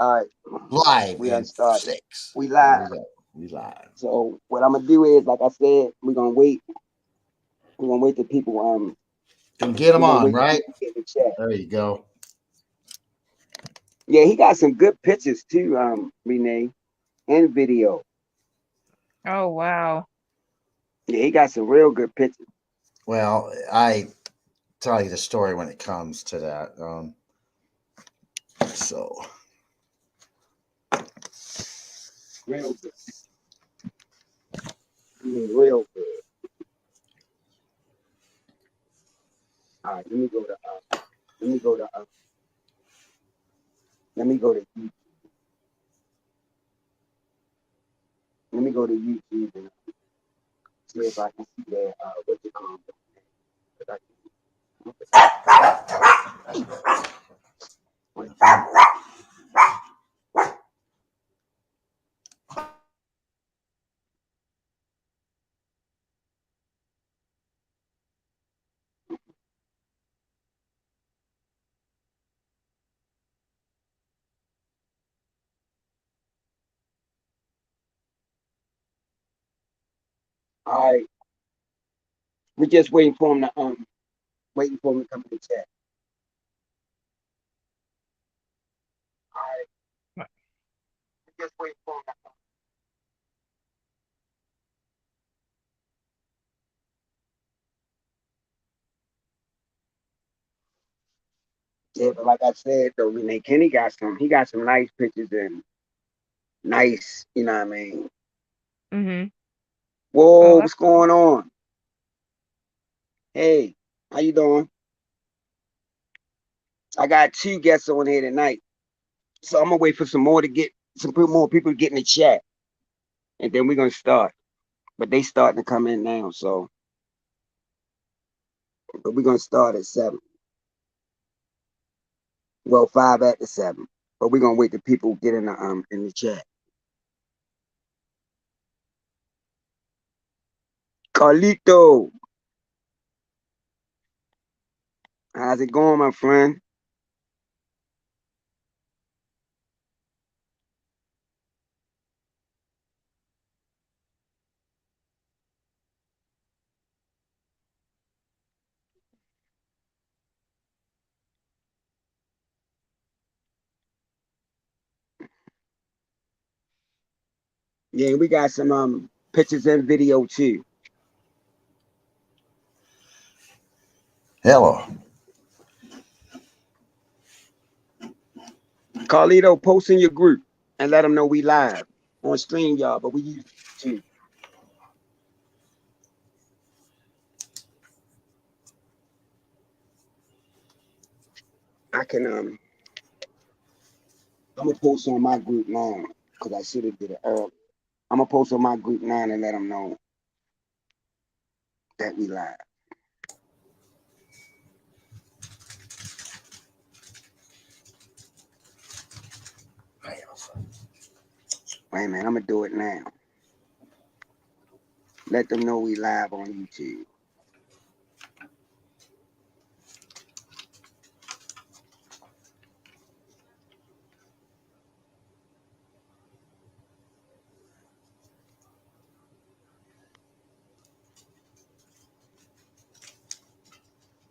All right, Live we done in started. 6. We There live. we go. We live. So what I'm gonna do is, like I said, we're gonna wait. We're gonna wait till people. Can get them We're gonna on, wait till right? people get in the chat. There you go. Yeah, he got some good pictures too, Renee, and video. Oh, wow. Yeah, he got some real good pictures. Well, I tell you the story when it comes to that. So Real good. Real good. All right, let me go to. Let me go to. Let me go to YouTube. Let me go to YouTube and see if I can see that. What you call it? All right, we're just waiting for him to waiting for him to come to the chat. All right, we're just waiting for him to come. Yeah, but like I said though, Renee Kenny got some. He got some nice pictures and nice. You know what I mean? Mm-hmm. Oh, Whoa, that's what's going on? Hey, how you doing? I got 2 guests on here tonight, so I'm gonna wait for some more to get some more people to get in the chat, and then we're gonna start. But they starting to come in now, so but we're gonna start at 7. Well, 5 at the 7. But we're gonna wait till people get in the chat. Carlito, how's it going, my friend? Yeah, we got some pictures and video too. hello. Carlito, post in your group and let them know we live on stream, y'all. But we use too. I can I'm gonna post on my group now because I should have did it earlier. I'm gonna post on my group now and let them know that we live. Wait a minute, I'm gonna do it now. Let them know we live on YouTube.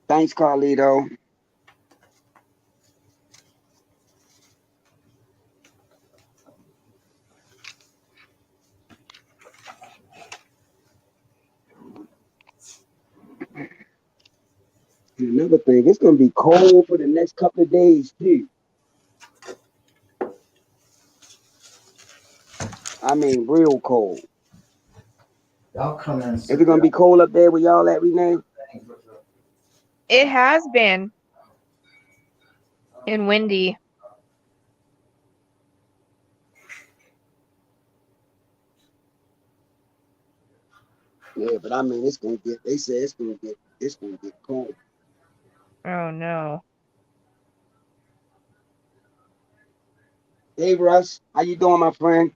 Thanks, Carlito. And another thing, it's gonna be cold for the next couple of days too. I mean, real cold. Y'all come in. Is it gonna be cold up there where y'all at, Renee? it has been and windy. Yeah, but I mean, it's gonna get. They say it's gonna get cold. Oh no. Hey, Russ, how you doing, my friend?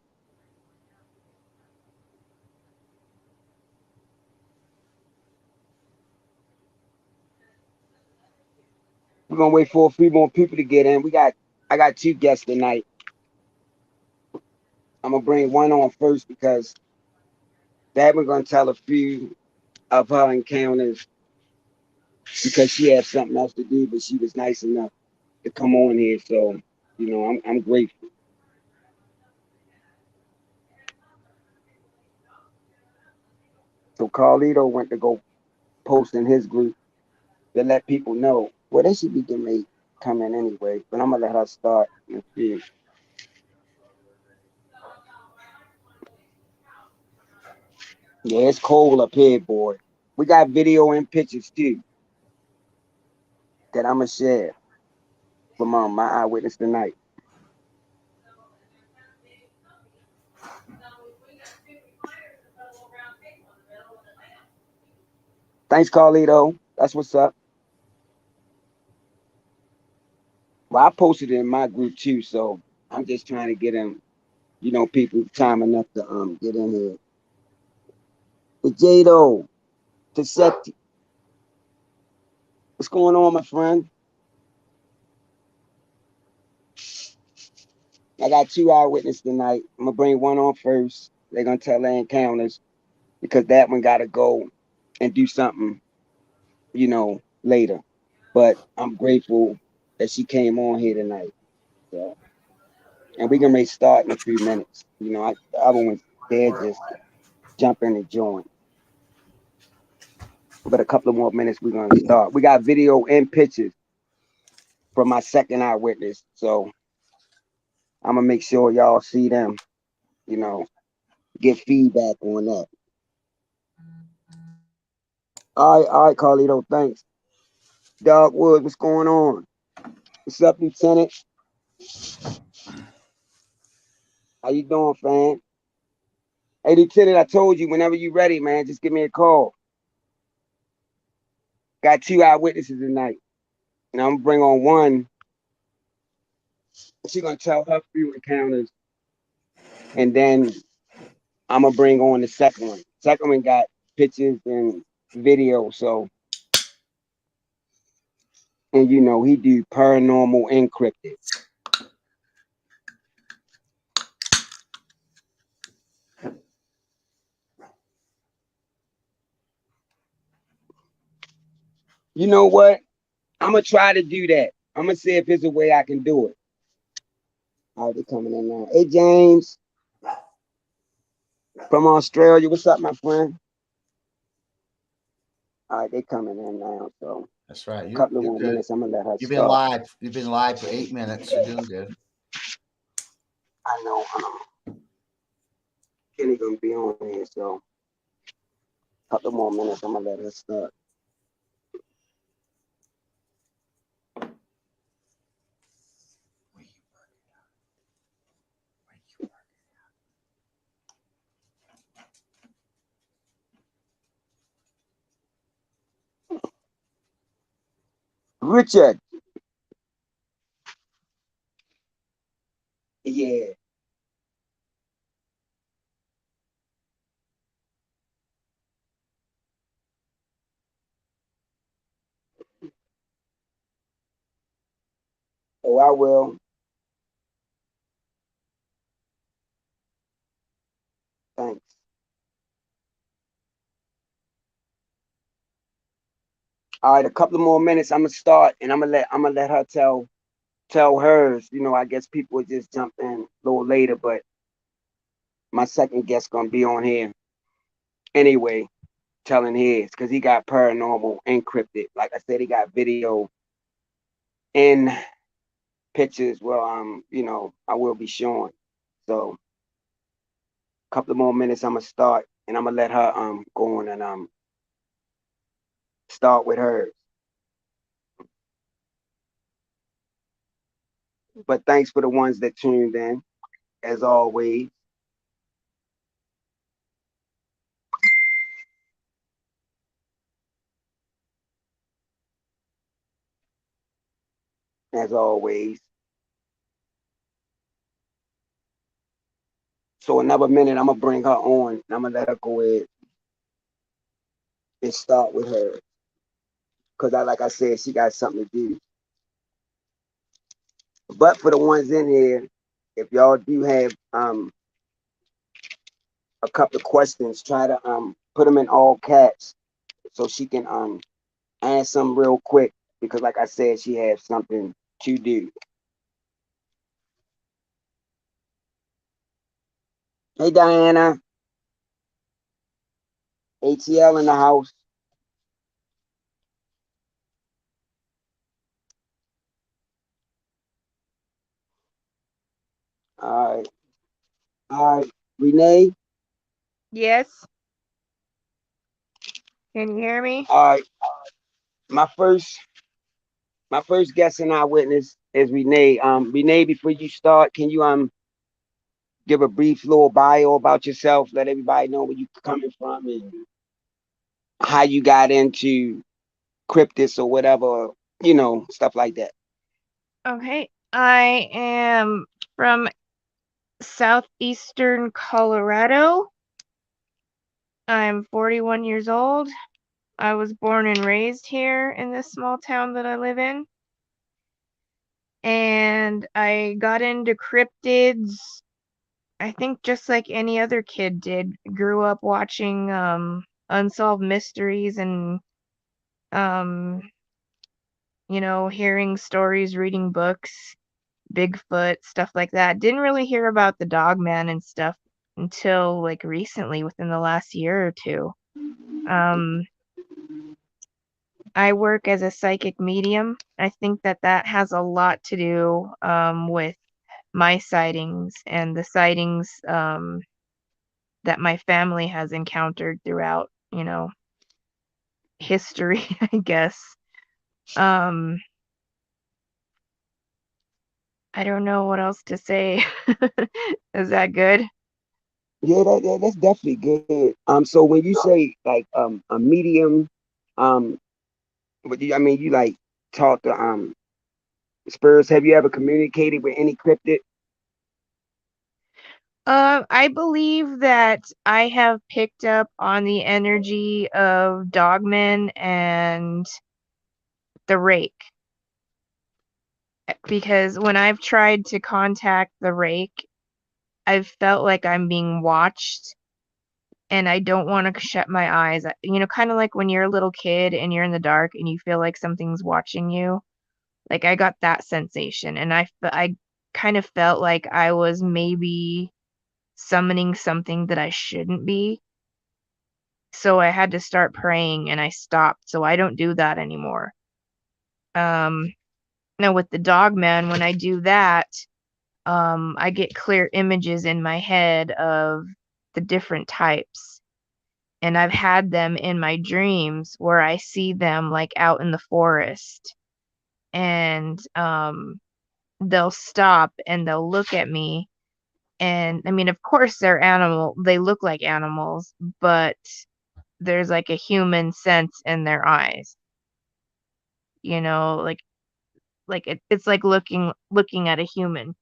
We're gonna wait for a few more people to get in. I got 2 guests tonight. I'm gonna bring one on first because that we're gonna tell a few of her encounters because she had something else to do, but she was nice enough to come on here. So, I'm grateful. So Carlito went to go post in his group to let people know. Well, they should be getting ready to come in anyway, but I'm gonna let her start in a few. Yeah, it's cold up here, boy. We got video and pictures too that I'm gonna share from my eyewitness tonight. Thanks, Carlito. That's what's up. Well, I posted it in my group too, so I'm just trying to get them, people time enough to get in here. The Jado, the set, what's going on, my friend? I got two eyewitnesses tonight. I'm gonna bring one on first. They're gonna tell their encounters because that one gotta go and do something, later. But I'm grateful that she came on here tonight. So, and we're gonna start in a few minutes. The other ones they're just jumping and join. But a couple of more minutes, we're gonna start. We got video and pictures from my second eyewitness, so I'm gonna make sure y'all see them. You know, get feedback on that. All right, Carlito. Thanks. Dogwood, what's going on? What's up, Lieutenant? How you doing, fam? Hey, Lieutenant, I told you whenever you ready, man, just give me a call. Got two eyewitnesses tonight. And I'm gonna bring on one. She's gonna tell her few encounters, and then I'm gonna bring on the second one. Second one got pictures and video, so and he do paranormal encrypted. You know what? I'm gonna try to do that. I'm gonna see if there's a way I can do it. All right, they're coming in now. Hey, James from Australia, what's up, my friend? All right, they coming in now. So That's right. a You're couple of more good. minutes, I'm gonna let her You've been start. live. You've been live for 8 minutes. You're doing good. I know Kenny gonna be on here, so a couple more minutes, I'm gonna let her start. Richard, yeah. Oh, I will. Thanks. All right, a couple of more minutes. I'm gonna start, and I'm gonna let her tell hers. I guess people would just jump in a little later, but my second guest gonna be on here anyway, telling his because he got paranormal encrypted. Like I said, he got video and pictures. Well, I will be showing. So a couple of more minutes, I'm gonna start, and I'm gonna let her go on and start with hers. But thanks for the ones that tuned in, as always. As always. So another minute, I'm gonna bring her on. And I'm gonna let her go ahead and start with her, cause like I said, she got something to do. But for the ones in here, if y'all do have a couple of questions. Try to put them in all caps so she can answer them real quick because, like I said, she has something to do. Hey, Diana, ATL in the house. All right, all right, Renee. Yes. Can you hear me? All right, my first my first guest and eyewitness is Renee. Renee, before you start, can you give a brief little bio about yourself? Let everybody know where you coming from and how you got into cryptids or whatever, stuff like that. Okay. I am from southeastern Colorado. I'm 41 years old. I was born and raised here in this small town that I live in. And I got into cryptids, I think just like any other kid did. Grew up watching Unsolved Mysteries and um, hearing stories, reading books, Bigfoot, stuff like that. Didn't really hear about the Dogman and stuff until like recently, within the last year or two. Um, I work as a psychic medium. I think that that has a lot to do with my sightings and the sightings that my family has encountered throughout, history, I guess. Um, I don't know what else to say. Is that good? Yeah, that's definitely good. So when you say like a medium, um, I mean you like talk to spirits. Have you ever communicated with any cryptid? I believe that I have picked up on the energy of Dogman and the Rake because when I've tried to contact the Rake, I've felt like I'm being watched and I don't want to shut my eyes. Kind of like when you're a little kid and you're in the dark and you feel like something's watching you. Like I got that sensation and I kind of felt like I was maybe summoning something that I shouldn't be. So I had to start praying and I stopped. So I don't do that anymore. Um, Now with the dog man, when I do that, I get clear images in my head of the different types. And I've had them in my dreams where I see them like out in the forest and they'll stop and they'll look at me. And I mean, of course, they look like animals, but there's like a human sense in their eyes, it's like looking at a human.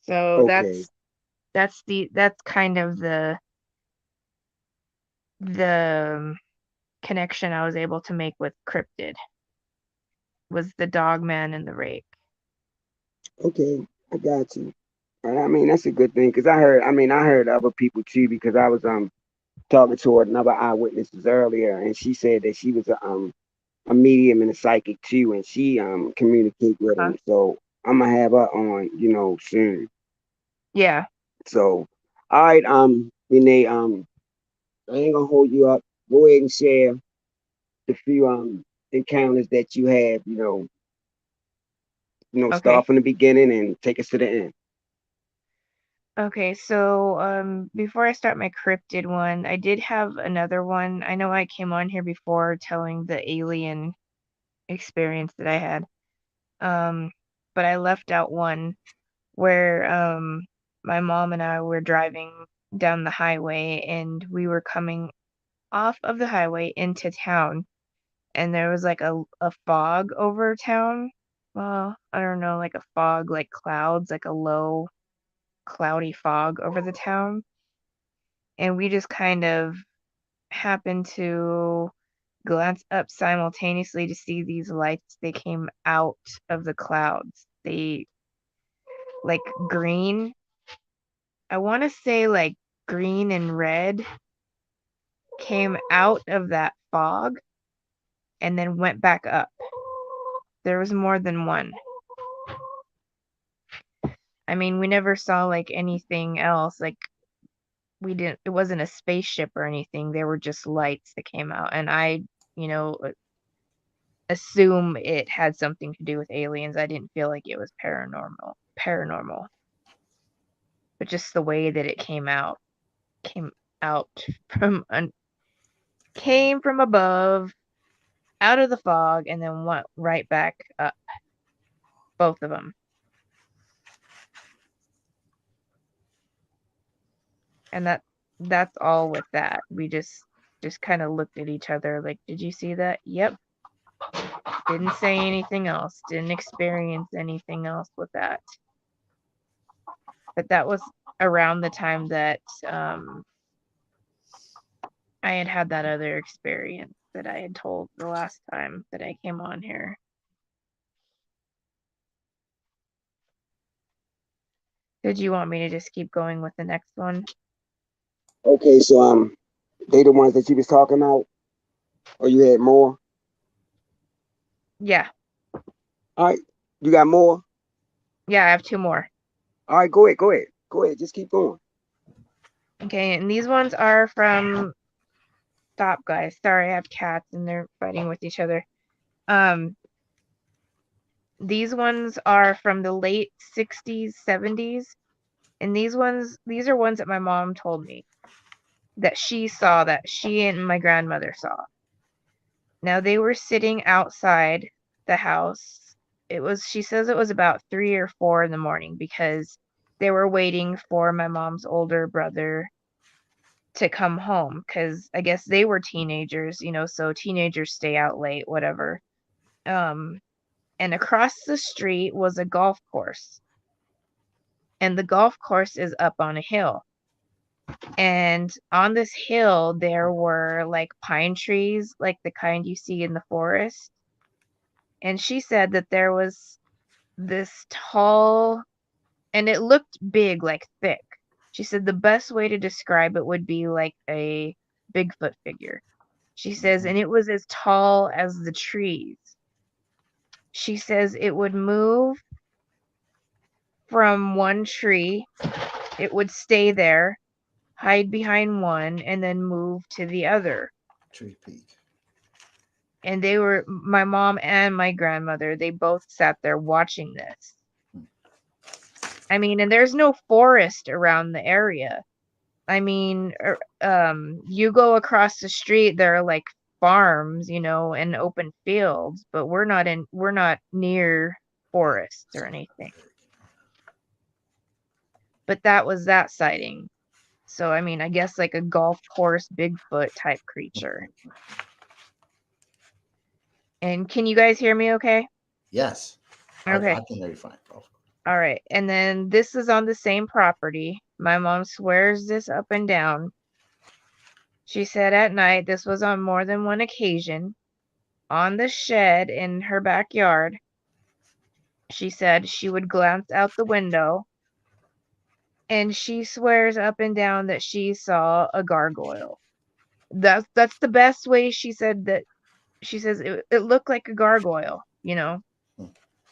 So Okay, that's kind of the connection I was able to make with Cryptid was the dogman and the rake. okay, I got you. And I mean that's a good thing because I heard other people too because I was talking to another eyewitnesses earlier and she said that she was a medium and a psychic too and she communicate with Huh? them. So I'm gonna have her on soon. Yeah. So all right, Renee, I ain't gonna hold you up. Go ahead and share the few encounters that you have. Okay. Start from the beginning and take us to the end. Okay, so before I start my cryptid one, I did have another one. I know I came on here before telling the alien experience that I had. Um, but I left out one where my mom and I were driving down the highway and we were coming off of the highway into town and there was like a fog over town. Well, I don't know, like a fog, like clouds, like a low cloudy fog over the town. And we just kind of happened to glance up simultaneously to see these lights. They came out of the clouds. They like green I want to say like green and red, came out of that fog and then went back up. There was more than one. I mean, we never saw like anything else. Like it wasn't a spaceship or anything. They were just lights that came out. And I, you know, assume it had something to do with aliens. I didn't feel like it was paranormal. But just the way that it came out from came from above, out of the fog, and then went right back up. Both of them. And that's all with that. We just kind of looked at each other like, did you see that? Yep. Didn't say anything else. Didn't experience anything else with that. But that was around the time that I had that other experience that I had told the last time that I came on here. Did you want me to just keep going with the next one? Okay, so they the ones that you was talking about, or you had more? Yeah. All right, you got more? Yeah, I have two more. All right, go ahead, just keep going. Okay, and these ones are from Stop, guys. Sorry, I have cats and they're fighting with each other. These ones are from the late 60s, 70s. And these are ones that my mom told me that she saw, that she and my grandmother saw. Now they were sitting outside the house. She says it was about 3 or 4 in the morning because they were waiting for my mom's older brother to come home because I guess they were teenagers, so teenagers stay out late, whatever. And across the street was a golf course. And the golf course is up on a hill. And on this hill, there were like pine trees, like the kind you see in the forest. And she said that there was this tall, and it looked big, like thick. She said the best way to describe it would be like a Bigfoot figure. She says, and it was as tall as the trees. She says it would move from one tree, it would stay there, hide behind one, and then move to the other. Tree peak. And my mom and my grandmother, they both sat there watching this. I mean, and there's no forest around the area. I mean, you go across the street, there are like farms, and open fields, but we're not near forests or anything. But that was that sighting. So, I mean, I guess like a golf course Bigfoot type creature. And can you guys hear me okay? Yes. Okay. I can hear you fine. All right. And then this is on the same property. My mom swears this up and down. She said at night, this was on more than one occasion, on the shed in her backyard. She said she would glance out the window, and she swears up and down that she saw a gargoyle. That's the best way she said that. She says it looked like a gargoyle,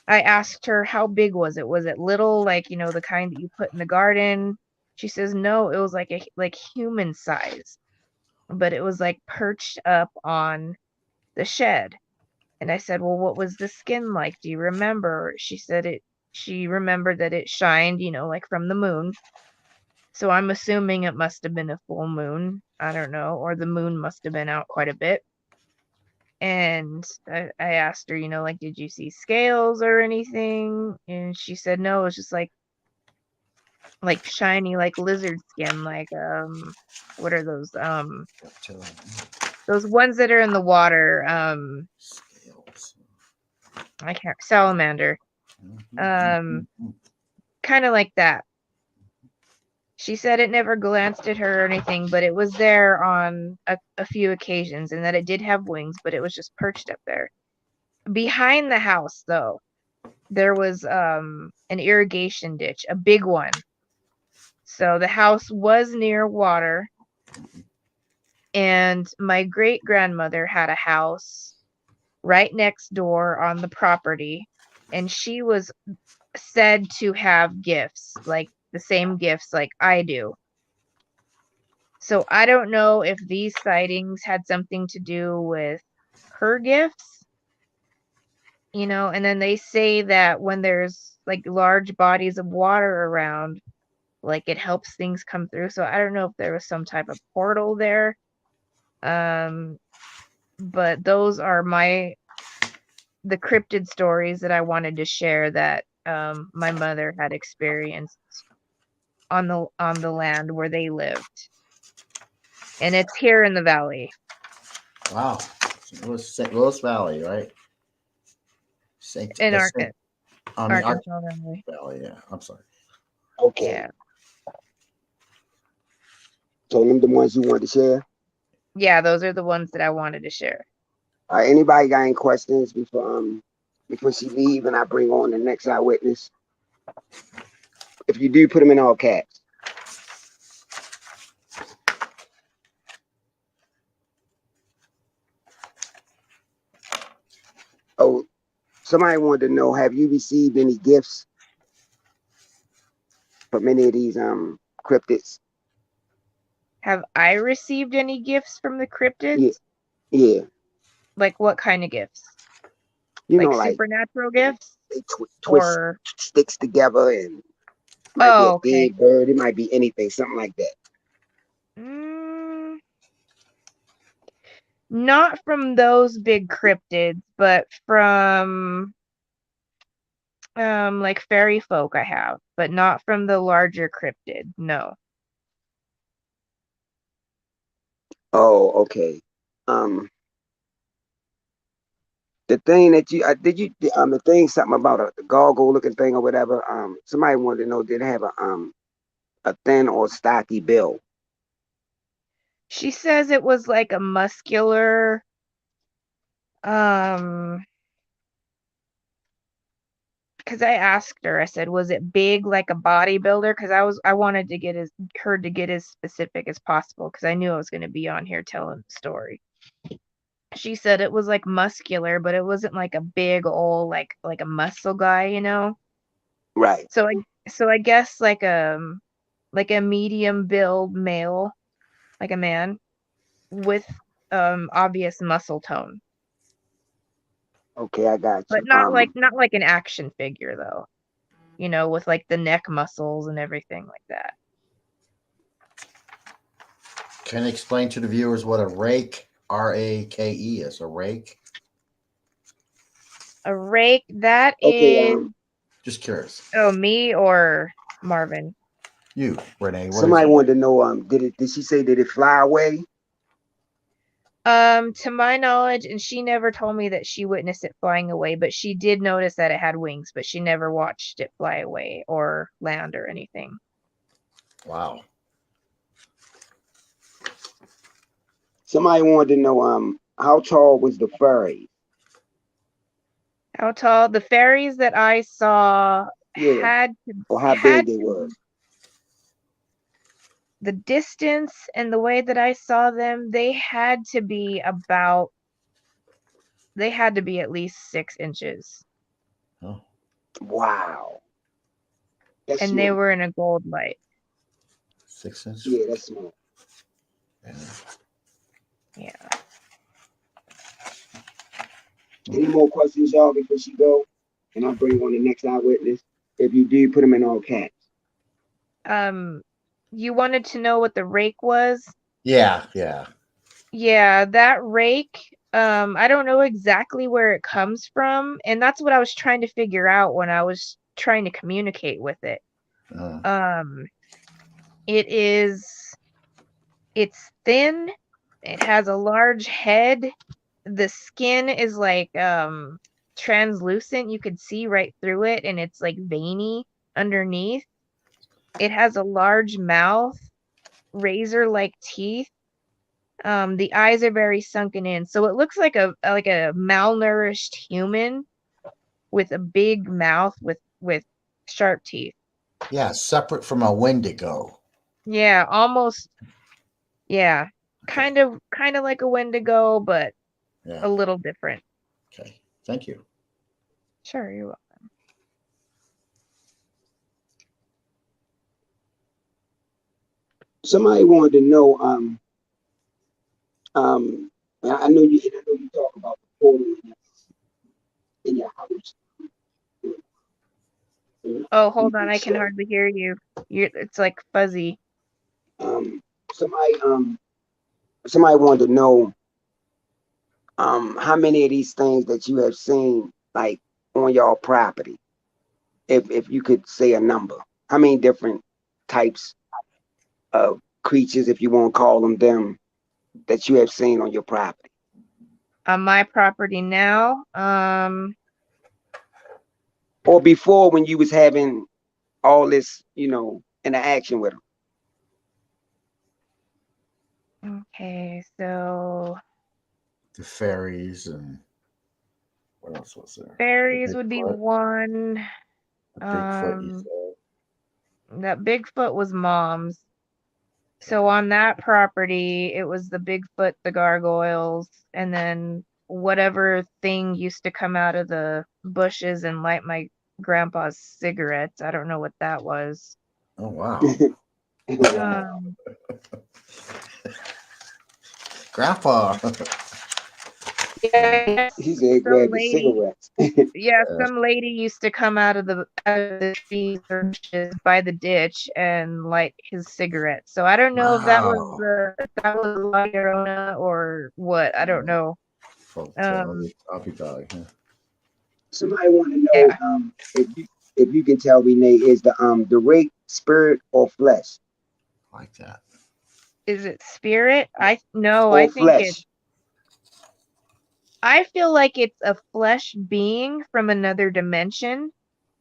I asked her how big was it? Was it little, like, the kind that you put in the garden? She says no, it was like human size. But it was like perched up on the shed. And I said, "Well, what was the skin like? Do you remember?" She said she remembered that it shined, like from the moon. So I'm assuming it must have been a full moon. I don't know, or the moon must have been out quite a bit. And I asked her, like, did you see scales or anything? And she said no, it was just like shiny, like lizard skin, like what are those those ones that are in the water, Scales. I can't, salamander, kind of like that. She said it never glanced at her or anything, but it was there on a few occasions, and that it did have wings, but it was just perched up there. Behind the house, though, there was an irrigation ditch, a big one. So the house was near water, and my great grandmother had a house right next door on the property, and she was said to have gifts, like the same gifts like I do. So I don't know if these sightings had something to do with her gifts, and then they say that when there's like large bodies of water around, like it helps things come through. So I don't know if there was some type of portal there. But those are the cryptid stories that I wanted to share that my mother had experienced on the land where they lived. And it's here in the valley. Wow. Willis Valley, right? In On the Arkansas Valley. Valley, yeah. I'm sorry. Okay. Yeah. So them the ones you want to share? Yeah, those are the ones that I wanted to share. All right, anybody got any questions before she leave and I bring on the next eyewitness? If you do, put them in all caps. Oh, somebody wanted to know, have you received any gifts from any of these cryptids? Have I received any gifts from the cryptids? Yeah, yeah. Like what kind of gifts? You Like know, like supernatural gifts? they twist Or sticks together and might be a okay. big bird. It might be anything, something like that. Not from those big cryptids, but from like fairy folk I have, but not from the larger cryptid. No. Oh, okay. The thing that you did you the thing something about the goggle looking thing or whatever. Somebody wanted to know, did it have a thin or stocky bill? She says it was like a muscular because I asked her, I said, was it big like a bodybuilder? Because I wanted to get her to get as specific as possible because I knew I was going to be on here telling the story. She said it was like muscular, but it wasn't like a big old like a muscle guy. Right. So I guess like a medium build male, like a man with obvious muscle tone. Okay, I got But you. not like an action figure though. With like the neck muscles and everything like that. Can you explain to the viewers what a rake, R-A-K-E, is? A rake? A rake, that Okay, is Just curious. me or Marvin. You, Renee, what is somebody it? wanted to know, did she say did it fly away? To my knowledge, and she never told me that she witnessed it flying away, but she did notice that it had wings, but she never watched it fly away or land or anything. Wow. Somebody wanted to know, how tall was the fairy? How tall? The fairies that I saw Yeah, had or how had big they was? the distance and the way that I saw them, they had to be at least 6 inches. Oh, Wow, that's And they small. were in a gold light. 6 inches? Yeah, that's small. Yeah. Yeah. Any more questions, y'all, before she go? And I'll bring on the next eyewitness. If you do, put them in all caps. You wanted to know what the rake was? Yeah, yeah. Yeah, that rake, I don't know exactly where it comes from, and that's what I was trying to figure out when I was trying to communicate with it. Uh, Um, it's thin, it has a large head, the skin is like translucent, you could see right through it, and it's like veiny underneath. It has a large mouth, razor-like teeth. The eyes are very sunken in, so it looks like a malnourished human with a big mouth with sharp teeth. Yeah, separate from a Wendigo. Yeah, almost. Yeah, Okay. kind of like a Wendigo, but Yeah. a little different. Okay. Thank you. Sure, you're welcome. Somebody wanted to know. I know you. I know you talk about the portal in your house. Oh, hold on, People I can show. hardly hear you. It's like fuzzy. Um, somebody somebody wanted to know how many of these things that you have seen like on your property. If you could say a number, how many different types of creatures, if you want to call them, that you have seen on your property. On my property now, Or before when you was having all this, interaction with them. okay, so The fairies and what else was there? fairies The would be Bigfoot. one. The Bigfoot, you Um, said. that Bigfoot was mom's. So on that property, it was the Bigfoot, the gargoyles, and then whatever thing used to come out of the bushes and light my grandpa's cigarettes. I don't know what that was. Oh wow. Wow. Um, Grandpa. yeah, He said some grab the lady, cigarettes. yeah, Yes. some lady used to come out of the trees or bushes by the ditch and light his cigarette. So I don't know Wow. if that was La Llorona or what. I don't know. Folktale. Um, I'll be back. Yeah. Somebody want to know yeah. if you can tell Renee, is the rake spirit or flesh? Like that. Is it spirit? I no, Or I think it flesh. I feel like it's a flesh being from another dimension.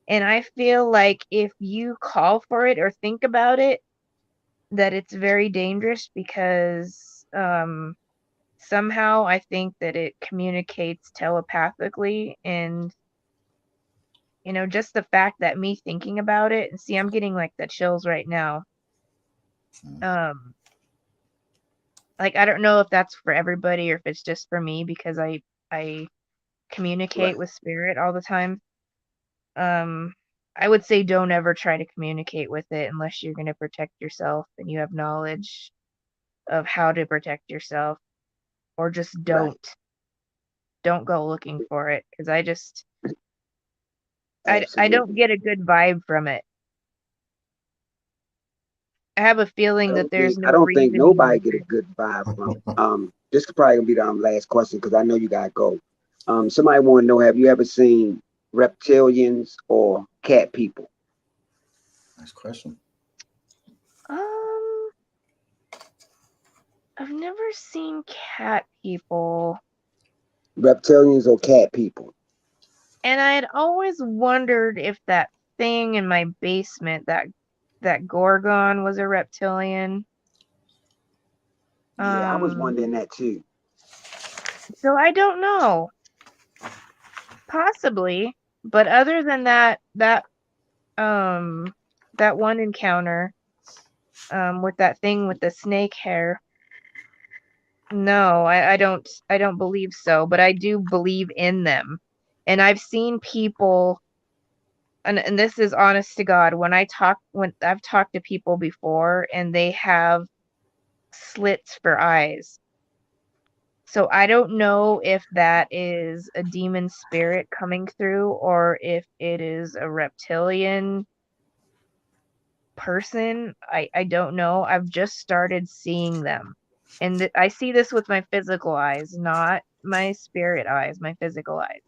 And I feel like if you call for it or think about it, that it's very dangerous because somehow I think that it communicates telepathically and just the fact that me thinking about it, and see I'm getting like the chills right now. Mm. Um like I don't know if that's for everybody or if it's just for me because I communicate Right. with spirit all the time. Um, I would say don't ever try to communicate with it unless you're going to protect yourself and you have knowledge of how to protect yourself, or just Right. don't go looking for it because I don't Absolutely. get a good vibe from it. I have a feeling that there's I no don't think nobody reasoning. get a good vibe from. This could probably gonna be the last question because I know you gotta go. Somebody want to know: have you ever seen reptilians or cat people? Nice question. Um, I've never seen cat people, Reptilians or cat people? and I had always wondered if that thing in my basement, that Gorgon, was a reptilian. Yeah, I was Um, wondering that too. so I don't know. Possibly, but other than um that one encounter with that thing with the snake hair, no, I don't believe so, but I do believe in them. And I've seen people, and this is honest to God, when I've talked to people before and they have slits for eyes. So I don't know if that is a demon spirit coming through or if it is a reptilian person. I don't know. I've just started seeing them. And I see this with my physical eyes, not my spirit eyes, my physical eyes.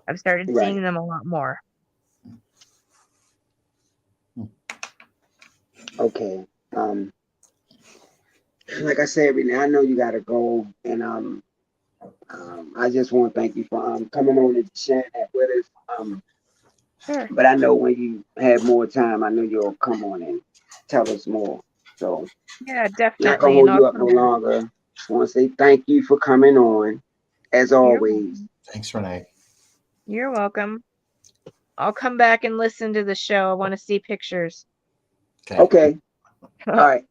I've started Right. seeing them a lot more. Okay. Um, like I said, Renee, I know you gotta go, and I just want to thank you for coming on and sharing that with us. Sure. But I know when you have more time, I know you'll come on and tell us more. So Yeah, not gonna definitely. And hold I'll you up no come back. longer. Just want to say thank you for coming on, as You're always. welcome. Thanks, Renee. You're welcome. I'll come back and listen to the show. I want to see pictures. Okay. Okay. All All right.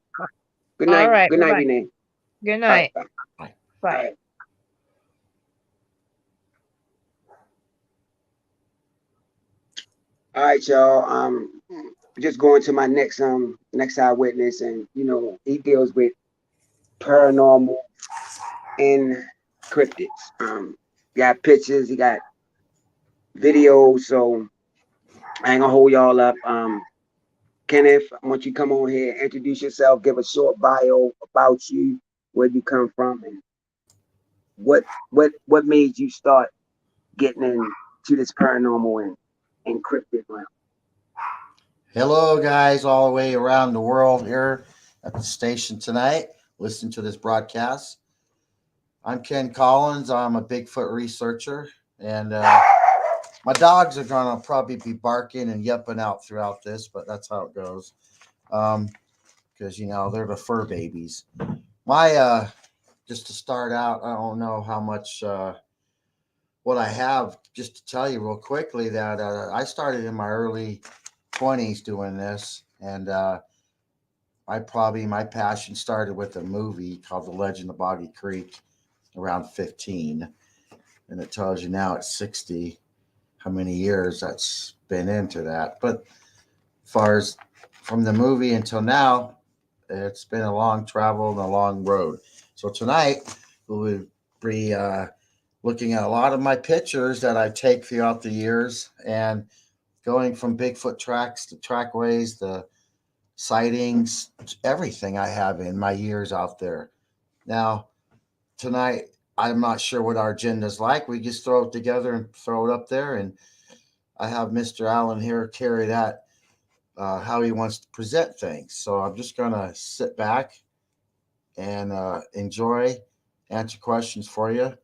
Good night. right. Good night, Bye-bye. Renee. Good All right. night. Bye. Bye. All Bye. right. All right, y'all. Just going to my next eyewitness, and he deals with paranormal and cryptids. Got pictures, he got videos, so I ain't gonna hold y'all up. Kenneth, I want you to come on here, introduce yourself, give a short bio about you, where you come from, and what made you start getting into this paranormal and cryptid realm. Hello, guys, all the way around the world here at the station tonight. Listen to this broadcast. I'm Ken Collins. I'm a Bigfoot researcher, and my dogs are gonna probably be barking and yupping out throughout this, but that's how it goes. Because they're the fur babies. My just to start out, I don't know how much what I have. Just to tell you real quickly that I started in my early 20s doing this, and my passion started with a movie called The Legend of Boggy Creek around 15, and it tells you now at 60 how many years that's been into that. But as far as from the movie until now, it's been a long travel and a long road. So tonight we'll be looking at a lot of my pictures that I take throughout the years, and going from Bigfoot tracks to trackways, the sightings, everything I have in my years out there. Now, tonight, I'm not sure what our agenda's like. We just throw it together and throw it up there. And I have Mr. Allen here carry that, how he wants to present things. So I'm just going to sit back and enjoy, answer questions for you.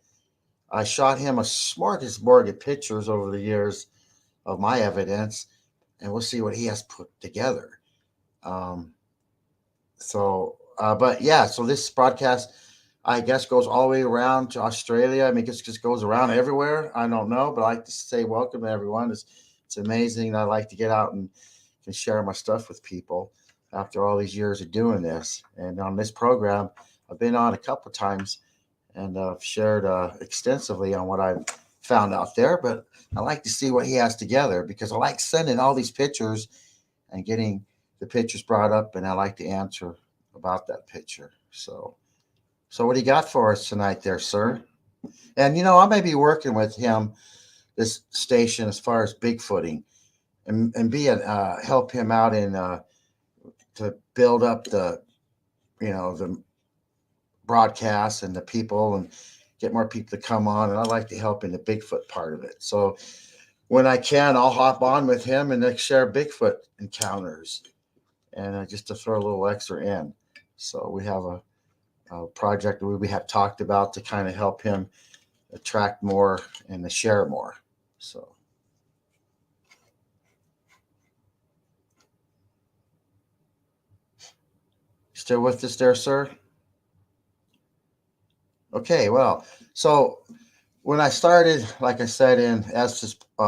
I shot him a smorgasbord of pictures over the years of my evidence, and we'll see what he has put together. Um, but yeah, so this broadcast, I guess, goes all the way around to Australia. I mean, it just goes around everywhere. I don't know, but I like to say welcome to everyone. It's amazing. I like to get out and can share my stuff with people after all these years of doing this. And on this program, I've been on a couple of times, and I've shared extensively on what I've found out there. But I like to see what he has together, because I like sending all these pictures and getting the pictures brought up, and I like to answer about that picture. So what do you got for us tonight there, sir? And I may be working with him, this station, as far as Bigfooting, and be help him out in to build up the broadcast and the people, and get more people to come on. And I like to help in the Bigfoot part of it. So when I can, I'll hop on with him and share Bigfoot encounters, and just to throw a little extra in. So we have a project that we have talked about to kind of help him attract more and to share more. So still with us there, sir? Okay, well, so when I started, like I said, in Estes, in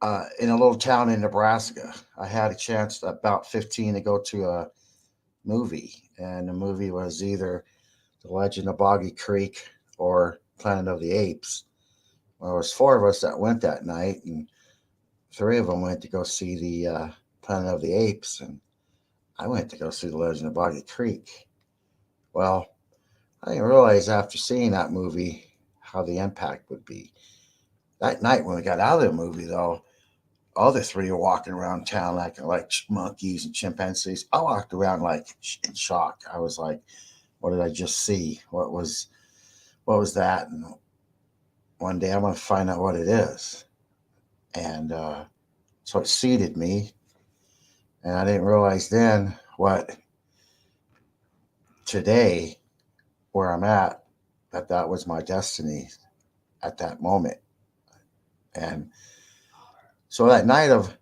a little town in Nebraska, I had a chance at about 15 to go to a movie, and the movie was either The Legend of Boggy Creek or Planet of the Apes. Well, there was four of us that went that night, and three of them went to go see the Planet of the Apes, and I went to go see The Legend of Boggy Creek. Well, I didn't realize after seeing that movie how the impact would be. That night when we got out of the movie, though, all the three were walking around town like monkeys and chimpanzees. I walked around like in shock. I was like, "What did I just see? What was that?" And one day I'm going to find out what it is. And so it seeded me, and I didn't realize then what today, where I'm at, that was my destiny at that moment. And so that night of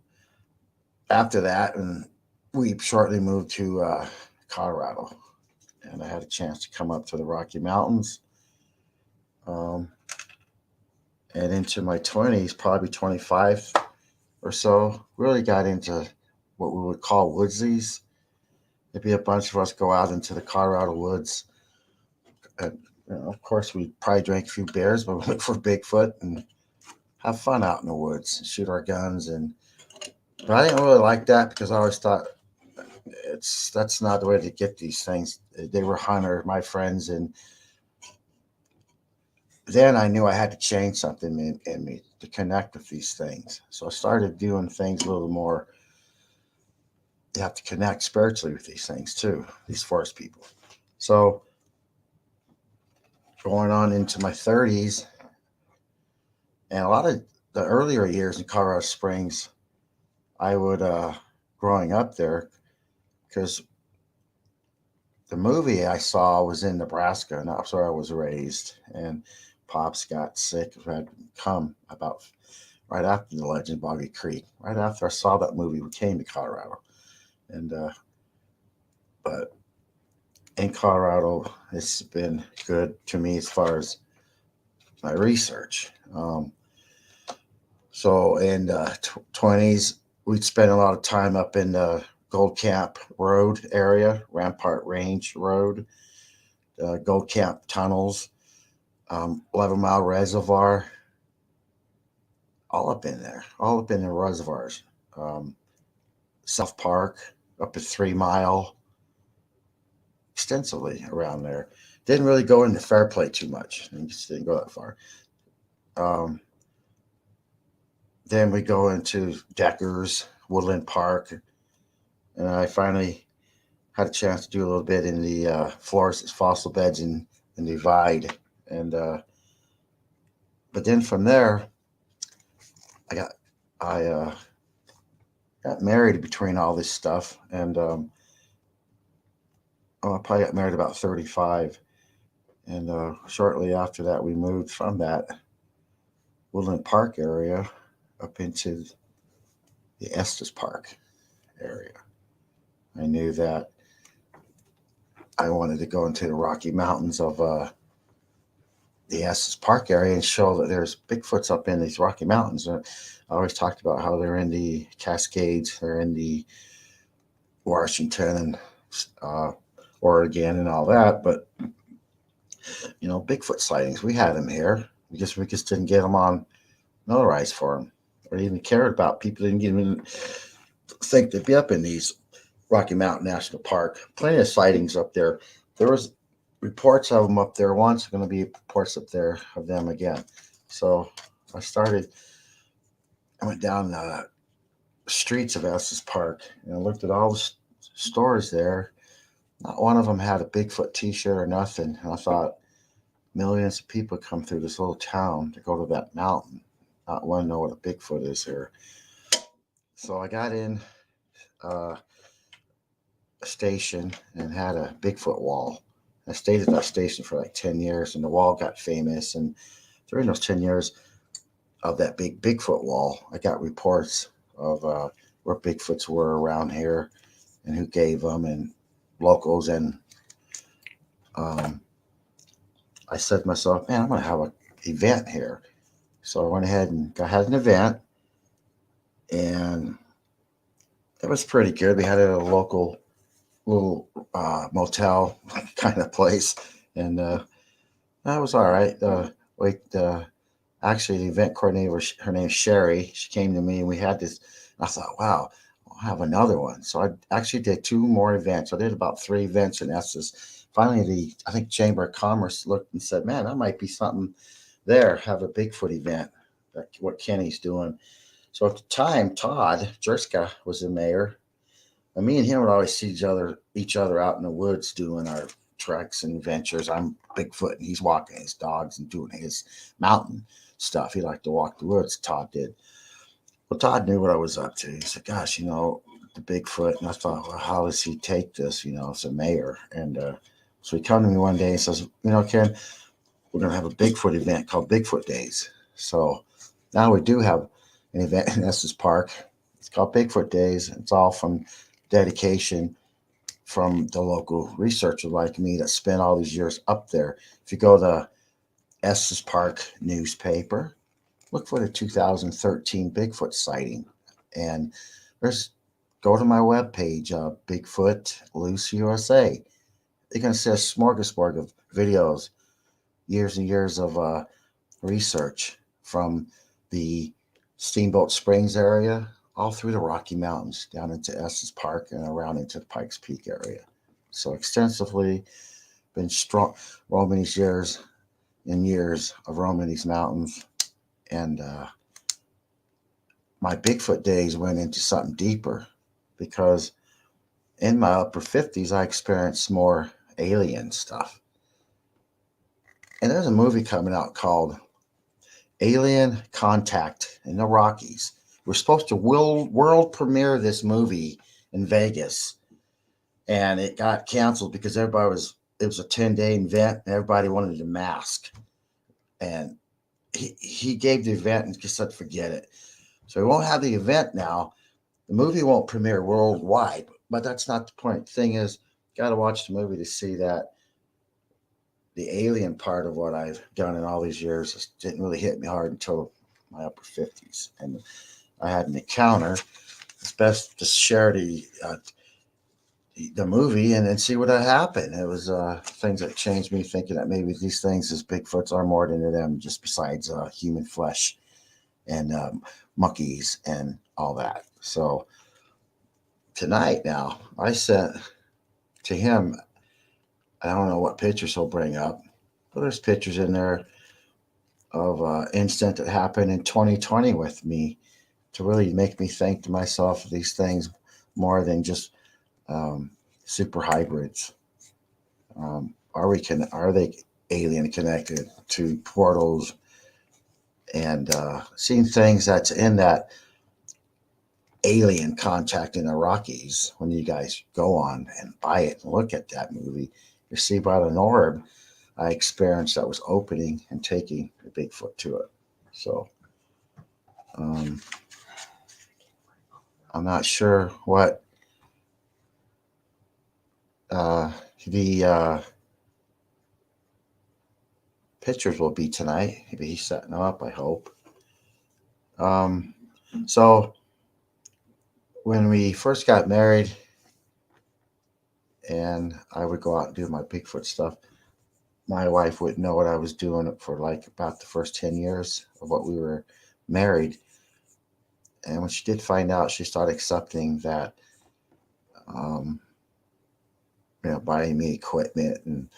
after that, and we shortly moved to Colorado, and I had a chance to come up to the Rocky Mountains, um, And into my 20s, probably 25 or so, really got into what we would call woodsies. There'd be a bunch of us go out into the Colorado woods. And, of course, we probably drank a few beers, but we look for Bigfoot and have fun out in the woods, shoot our guns. But I didn't really like that because I always thought that's not the way to get these things. They were hunter, my friends, and then I knew I had to change something in me to connect with these things. So I started doing things a little more. You have to connect spiritually with these things too, these forest people. So going on into my 30s, and a lot of the earlier years in Colorado Springs, I would, growing up there, because the movie I saw was in Nebraska, and that's where I was raised. And Pops got sick, had come about right after the Legend Boggy Creek. Right after I saw that movie, we came to Colorado, and but in Colorado, it's been good to me as far as my research. So in the 20s, we'd spend a lot of time up in the Gold Camp Road area, Rampart Range Road, Gold Camp tunnels, 11 Mile Reservoir, all up in there, all up in the reservoirs. Um, South Park, up to 3 Mile, extensively around there. Didn't really go into Fairplay too much. I just didn't go that far. Um, then we go into Deckers, Woodland Park, and I finally had a chance to do a little bit in the forest fossil beds in Divide, and but then from there, I got I got married between all this stuff, and I probably got married about 35, and shortly after that, we moved from that Woodland Park area up into the Estes Park area. I knew that I wanted to go into the Rocky Mountains of the Estes Park area and show that there's Bigfoots up in these Rocky Mountains. I always talked about how they're in the Cascades, they're in the Washington and Oregon and all that, but Bigfoot sightings, we had them here. We just didn't get them on notarized for them, or even cared about. People didn't even think they'd be up in these Rocky Mountain National Park. Plenty of sightings up there. There was reports of them up there once. Going to be reports up there of them again. So I went down the streets of Estes Park and I looked at all the stores there. Not one of them had a Bigfoot T-shirt or nothing. And I thought, millions of people come through this little town to go to that mountain. Not one know what a Bigfoot is here. So I got in a station and had a Bigfoot wall. I stayed at that station for like 10 years, and the wall got famous. And during those 10 years of that big Bigfoot wall, I got reports of where Bigfoots were around here and who gave them, and locals. And I said to myself, man, I'm going to have an event here. So I went ahead and had an event, and it was pretty good. We had it at a local little motel kind of place, and that was all right. Actually, the event coordinator, her name's Sherry. She came to me, and we had this. I thought, wow, I'll have another one. So I actually did 2 more events. I did about 3 events in Estes. Finally, I think Chamber of Commerce looked and said, man, that might be something there. Have a Bigfoot event, like what Kenny's doing. So at the time, Todd Jerska was the mayor. And me and him would always see each other out in the woods doing our treks and adventures. I'm Bigfoot, and he's walking his dogs and doing his mountain stuff. He liked to walk the woods. Todd did. Well, Todd knew what I was up to. He said, gosh, the Bigfoot. And I thought, well, how does he take this, as a mayor? And so he come to me one day and says, Ken, we're going to have a Bigfoot event called Bigfoot Days. So now we do have an event in Estes Park. It's called Bigfoot Days. It's all from dedication from the local researcher like me that spent all these years up there. If you go to the Estes Park newspaper, look for the 2013 Bigfoot sighting. And there's go to my webpage, Bigfoot Loose USA. You're going to see a smorgasbord of videos, years and years of research from the Steamboat Springs area all through the Rocky Mountains down into Estes Park and around into the Pikes Peak area. So extensively been strong roaming these years and years of roaming these mountains. And my Bigfoot days went into something deeper because in my upper 50s, I experienced more alien stuff. And there's a movie coming out called Alien Contact in the Rockies. We're supposed to world premiere this movie in Vegas, and it got canceled because it was a 10-day event and everybody wanted a mask. And he gave the event and just said, forget it. So we won't have the event now. The movie won't premiere worldwide, but that's not the point. The thing is, got to watch the movie to see that the alien part of what I've done in all these years didn't really hit me hard until my upper 50s. And I had an encounter. It's best to share the movie and then see what happened. It was things that changed me thinking that maybe these things as Bigfoots are more than them, just besides human flesh and monkeys and all that. So tonight now, I sent to him, I don't know what pictures he'll bring up, but there's pictures in there of incident that happened in 2020 with me to really make me think to myself of these things more than just super hybrids. Are they alien connected to portals and seeing things that's in that alien contact in the Rockies? When you guys go on and buy it and look at that movie, you see about an orb I experienced that was opening and taking the Bigfoot to it. So I'm not sure what the pictures will be tonight. Maybe he's setting them up, I hope. So when we first got married and I would go out and do my Bigfoot stuff, my wife wouldn't know what I was doing for like about the first 10 years of what we were married. And when she did find out, she started accepting that, buying me equipment and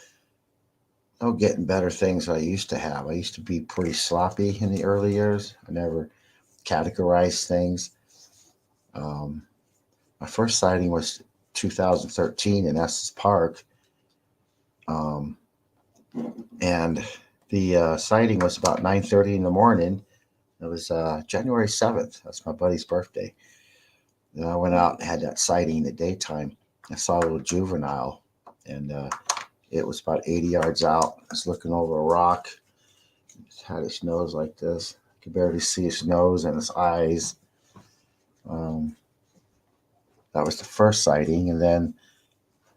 getting better things than I used to have. I used to be pretty sloppy in the early years. I never categorized things. My first sighting was 2013 in Estes Park. And the sighting was about 9:30 in the morning. It was January 7th. That's my buddy's birthday. And I went out and had that sighting in the daytime. I saw a little juvenile, and it was about 80 yards out. I was looking over a rock. It had his nose like this. I could barely see his nose and his eyes. That was the first sighting. And then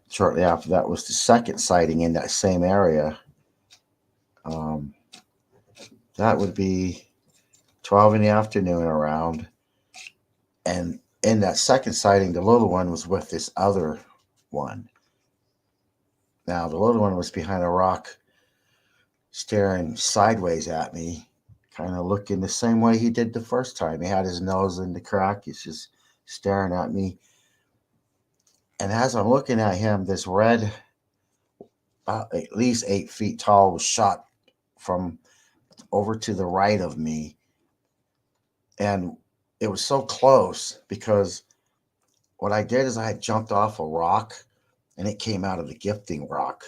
shortly after that was the second sighting in that same area. That would be 12 in the afternoon around. And in that second sighting, the little one was with this other one. Now, the little one was behind a rock, staring sideways at me, kind of looking the same way he did the first time. He had his nose in the crack. He's just staring at me. And as I'm looking at him, this red, at least 8 feet tall, was shot from over to the right of me. And it was so close because what I did is I had jumped off a rock and it came out of the gifting rock.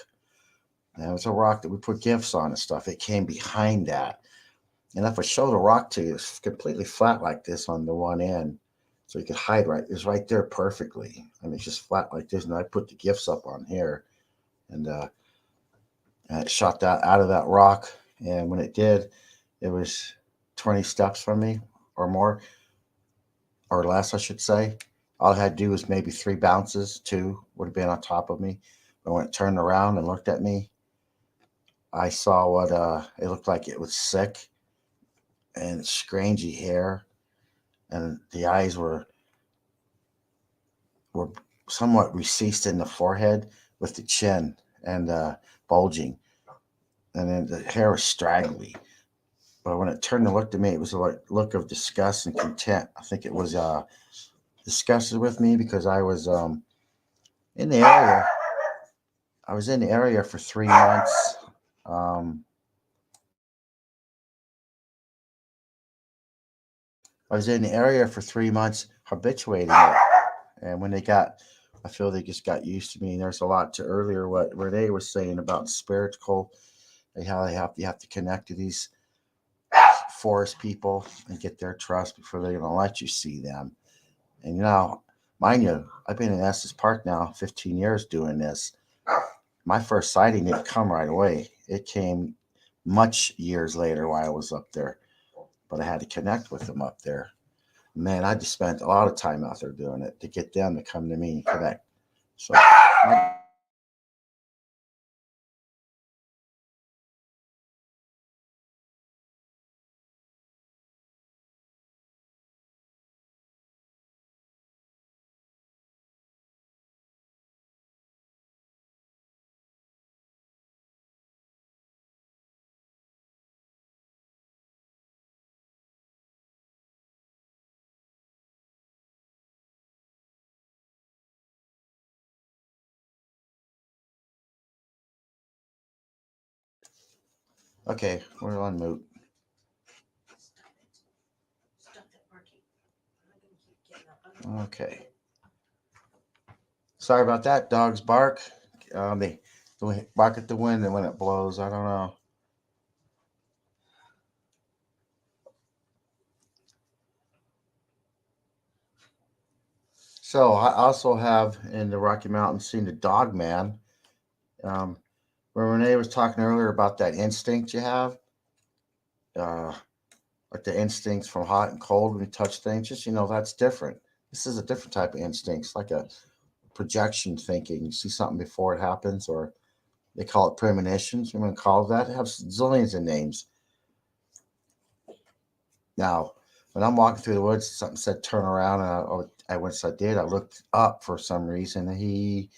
And it was a rock that we put gifts on and stuff. It came behind that. And if I show the rock to you, it's completely flat like this on the one end. So you could hide right. It's right there perfectly. I mean, it's just flat like this. And I put the gifts up on here. And it shot that out of that rock. And when it did, it was 20 steps from me or more, or less, I should say. All I had to do was maybe 3 bounces, 2 would have been on top of me. But when it turned around and looked at me, I saw what it looked like. It was sick. and scrangey hair, and the eyes were somewhat recessed in the forehead with the chin and bulging, and then the hair was straggly. But when it turned and looked at me, it was a look of disgust and contempt. I think it was disgusted with me because I was in the area. I was in the area for 3 months. Um, I was in the area for 3 months, habituating it. And when they got, I feel they just got used to me. And there's a lot to earlier what Renee was saying about spiritual, how you have to connect to these forest people and get their trust before they're going to let you see them. And mind you, I've been in Estes Park now 15 years doing this. My first sighting didn't come right away. It came much years later while I was up there, but I had to connect with them up there. Man, I just spent a lot of time out there doing it to get them to come to me and connect. So okay, we're on mute. Okay. Sorry about that. Dogs bark. They bark at the wind, and when it blows, I don't know. So I also have in the Rocky Mountains seen the dog man. Um, when Renee was talking earlier about that instinct you have, uh, like the instincts from hot and cold when you touch things, just that's different. This is a different type of instinct. It's like a projection thinking. You see something before it happens, or they call it premonitions. You want to call it that? It has zillions of names. Now, when I'm walking through the woods, something said turn around, and once I did, I looked up for some reason. He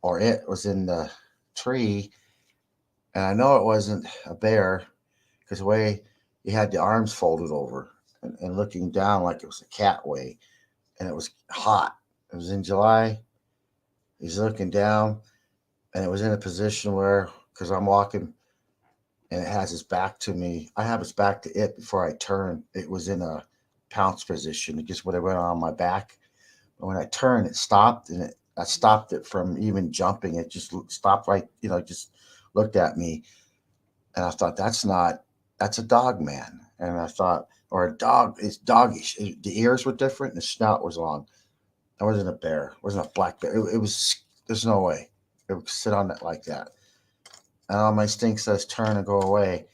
or it was in the tree, and I know it wasn't a bear because the way he had the arms folded over and looking down like it was a cat way, and it was hot. It was in July. He's looking down, and it was in a position where, because I'm walking and it has his back to me, I have his back to it before I turn. It was in a pounce position. It just would have went on my back. But when I turned, it stopped, and I stopped it from even jumping. It just stopped right, just looked at me, and I thought that's a dog man. And I thought, or a dog is doggish. The ears were different, and the snout was long. It wasn't a bear. It wasn't a black bear. It was. There's no way it would sit on it like that. And all my instinct says turn and go away.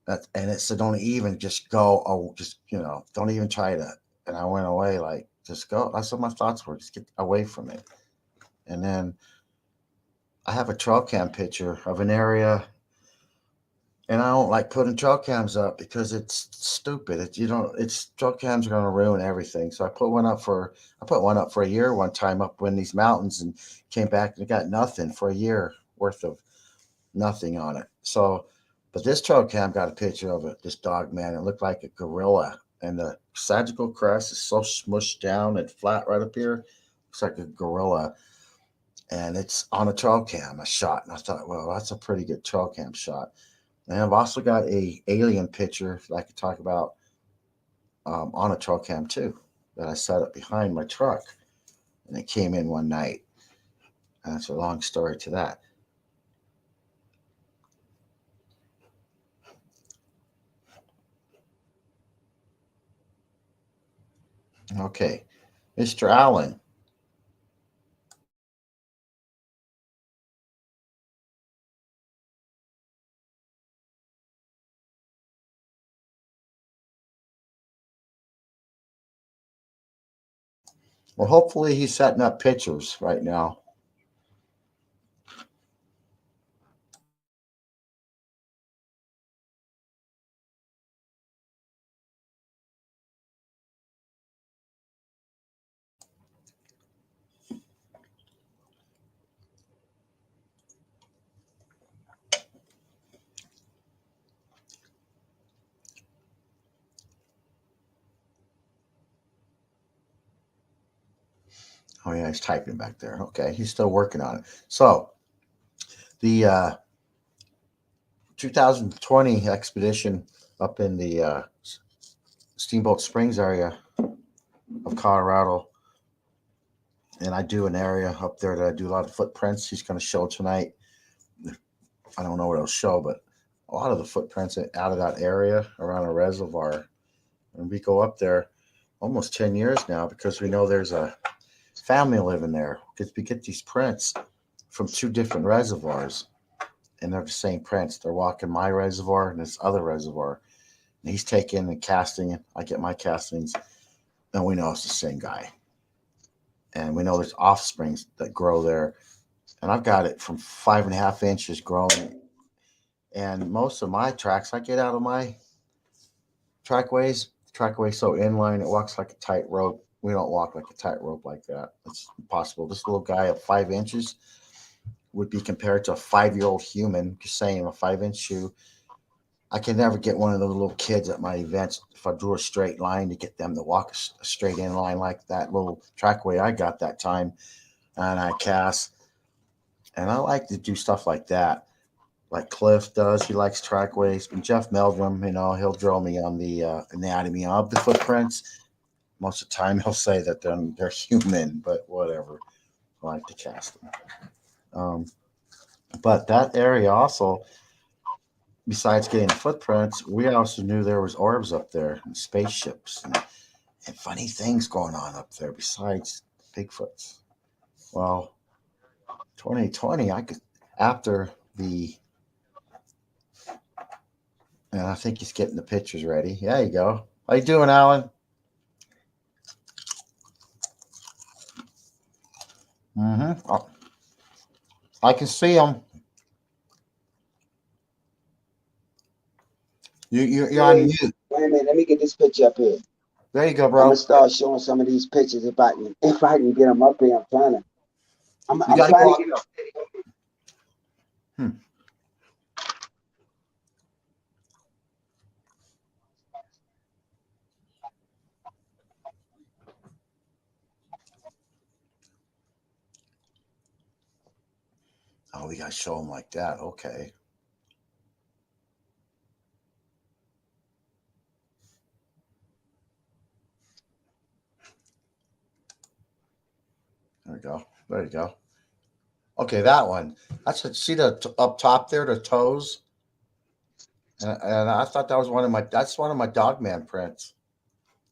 And it said don't even just go. Oh, just don't even try to. And I went away like just go. That's what my thoughts were. Just get away from it. And then I have a trail cam picture of an area, and I don't like putting trail cams up because it's stupid. It's trail cams are going to ruin everything. So I put one up for a year one time up in these mountains, and came back and got nothing for a year worth of nothing on it. So, but this trail cam got a picture of it. This dog man, it looked like a gorilla, and the sagittal crest is so smushed down and flat right up here. Looks like a gorilla, and it's on a trail cam, a shot. And I thought, well, that's a pretty good trail cam shot. And I've also got a alien picture that I could talk about on a trail cam too, that I set up behind my truck, and it came in one night. And that's a long story to that. Okay, Mr. Allen. Well, hopefully he's setting up pictures right now. Oh yeah, he's typing back there. Okay, he's still working on it. So the 2020 expedition up in the Steamboat Springs area of Colorado, and I do an area up there that I do a lot of footprints. He's going to show tonight. I don't know what he'll show, but a lot of the footprints out of that area around a reservoir. And we go up there almost 10 years now because we know there's a family living there. Because we get these prints from two different reservoirs, and they're the same prints. They're walking my reservoir and this other reservoir. And he's taking and casting it. I get my castings, and we know it's the same guy. And we know there's offsprings that grow there. And I've got it from 5.5 inches growing. And most of my tracks, I get out of my trackways so inline, it walks like a tightrope. We don't walk like a tightrope like that. It's impossible. This little guy of 5 inches would be compared to a 5-year-old human. Just saying, a 5-inch shoe. I can never get one of the little kids at my events if I drew a straight line to get them to walk a straight in line like that little trackway I got that time. And I cast. And I like to do stuff like that. Like Cliff does. He likes trackways. And Jeff Meldrum, he'll drill me on the anatomy of the footprints. Most of the time, he'll say that they're human, but whatever. I like to cast them. But that area also, besides getting the footprints, we also knew there was orbs up there and spaceships and funny things going on up there besides Bigfoots. Well, 2020, after the, and I think he's getting the pictures ready. There you go. How you doing, Alan? Oh, I can see him. You're on mute. Wait a minute, let me get this picture up here. There you go, I'm gonna bro. start showing some of these pictures if I can get them up here. I'm You gotta trying go to up. get up. Hmm. Oh, we gotta show him like that. Okay. There we go. There you go. Okay, that one. See up top there, the toes, and I thought that was that's one of my Dogman prints.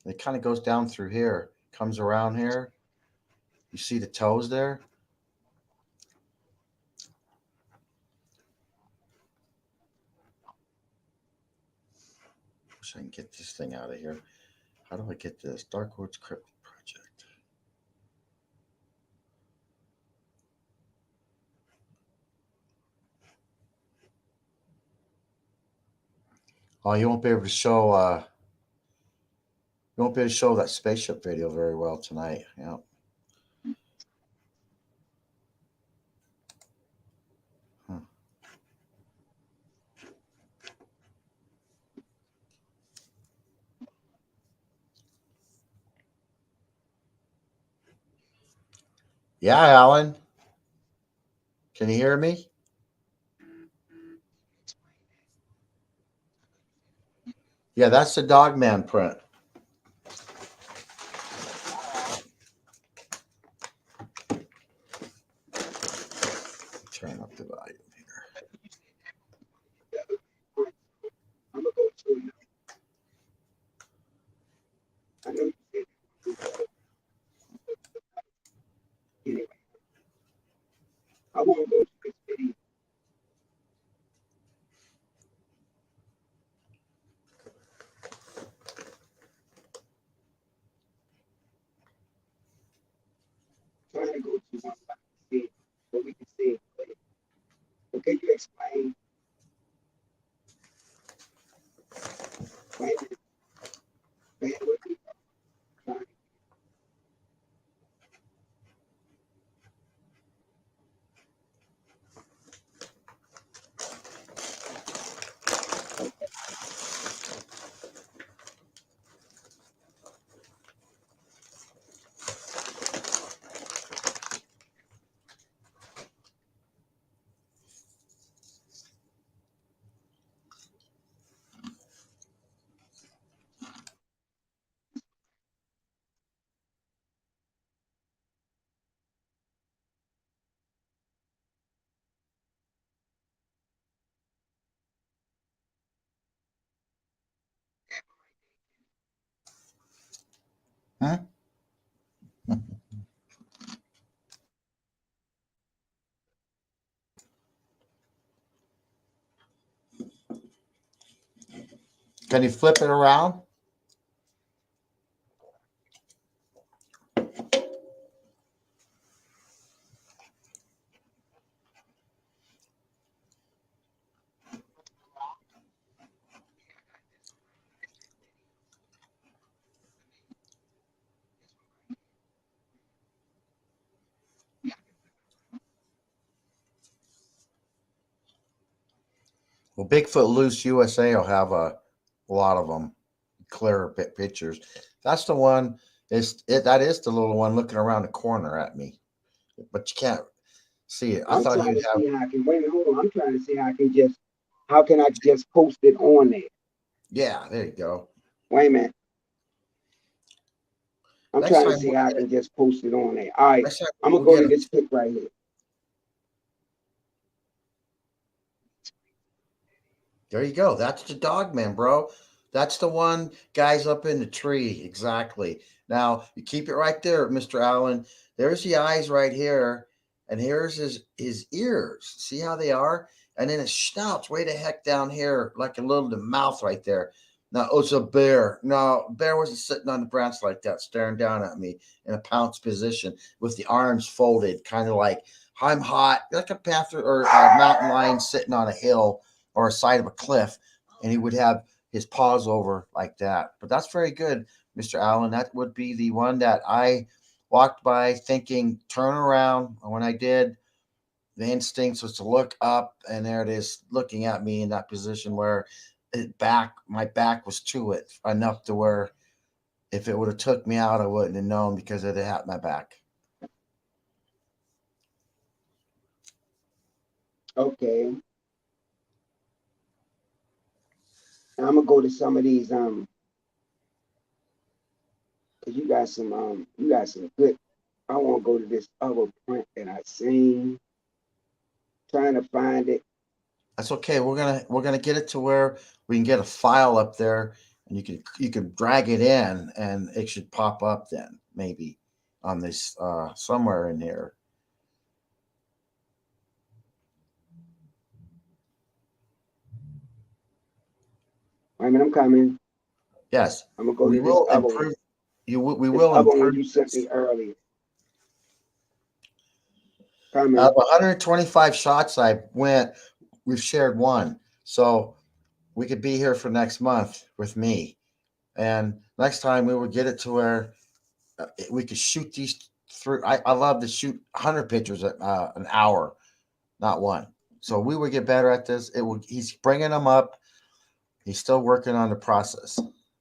It kind of goes down through here, comes around here. You see the toes there? Wish I can get this thing out of here. How do I get this? Dark Woods Cryptid Project. Oh, you won't be able to show. You won't be able to show that spaceship video very well tonight. Yeah. Huh. Yeah, Alan. Can you hear me? Yeah, that's the Dogman print. Turn up the volume here. I'm gonna go through it. I know you said anyway. I won't go through this video. Trying to go to one so I can see it, but we can see it. But can you explain bandwidth? Bandwidth? Huh? Can you flip it around? Well, Bigfoot Loose USA will have a lot of them, clear pictures. That's the one. That is the little one looking around the corner at me, but you can't see it. I I'm thought trying he'd to have. see how I can wait a minute, hold on. I'm trying to see how can I just post it on there? Yeah, there you go. Wait a minute. I'm Next trying to time see we'll how I get it. can just post it on there. All right. Next time I'm gonna we'll go get to it. this pic right here. There you go. That's the dog man, bro. That's the one guy's up in the tree. Exactly. Now you keep it right there, Mr. Allen. There's the eyes right here, and here's his ears. See how they are? And then his snout's way the heck down here, like a little the mouth right there. Now it's a bear. No, bear wasn't sitting on the branch like that, staring down at me in a pounce position with the arms folded, kind of like I'm hot, like a panther or a mountain lion sitting on a hill or a side of a cliff, and he would have his paws over like that. But that's very good, Mr. Allen. That would be the one that I walked by thinking, turn around. And when I did, the instinct was to look up, and there it is, looking at me in that position where my back was to it enough to where if it would have took me out, I wouldn't have known because it had my back. Okay. Now I'm gonna go to some of these cause you got some good. I want to go to this other print that I seen. Trying to find it. That's okay. We're gonna get it to where we can get a file up there, and you can drag it in, and it should pop up then maybe on this somewhere in here. I mean, I'm coming. Yes, I'm gonna go we to this will other one. improve. We This will other one improve you sent this. me earlier. Out of Coming. 125 shots I went, we've shared one, so we could be here for next month with me. And next time we will get it to where we could shoot these through. I love to shoot 100 pictures at an hour, not one. So we would get better at this. It would. He's bringing them up. He's still working on the process,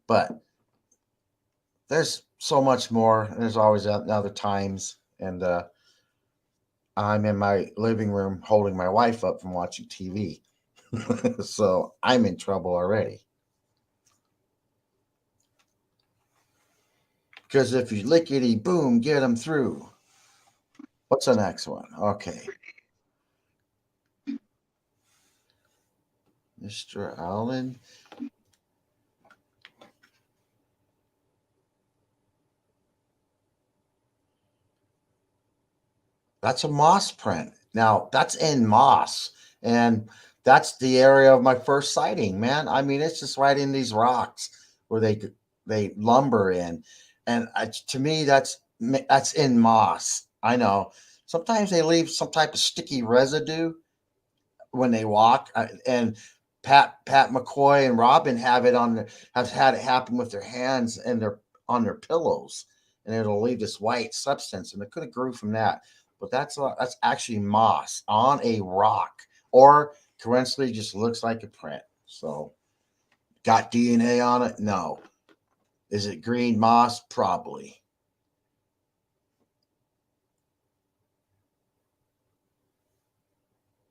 but there's so much more. There's always other times, and I'm in my living room holding my wife up from watching TV, so I'm in trouble already. Because if you lickety boom, get them through. What's the next one? Okay, Mr. Allen. That's a moss print. Now that's in moss, and that's the area of my first sighting. Man, I mean, it's just right in these rocks where they lumber in, and to me, that's in moss. I know. Sometimes they leave some type of sticky residue when they walk, and Pat McCoy and Robin have had it happen with their hands and their on their pillows, and it'll leave this white substance, and it could have grew from that. But that's actually moss on a rock, or coincidentally just looks like a print. So, got DNA on it? No. Is it green moss? Probably.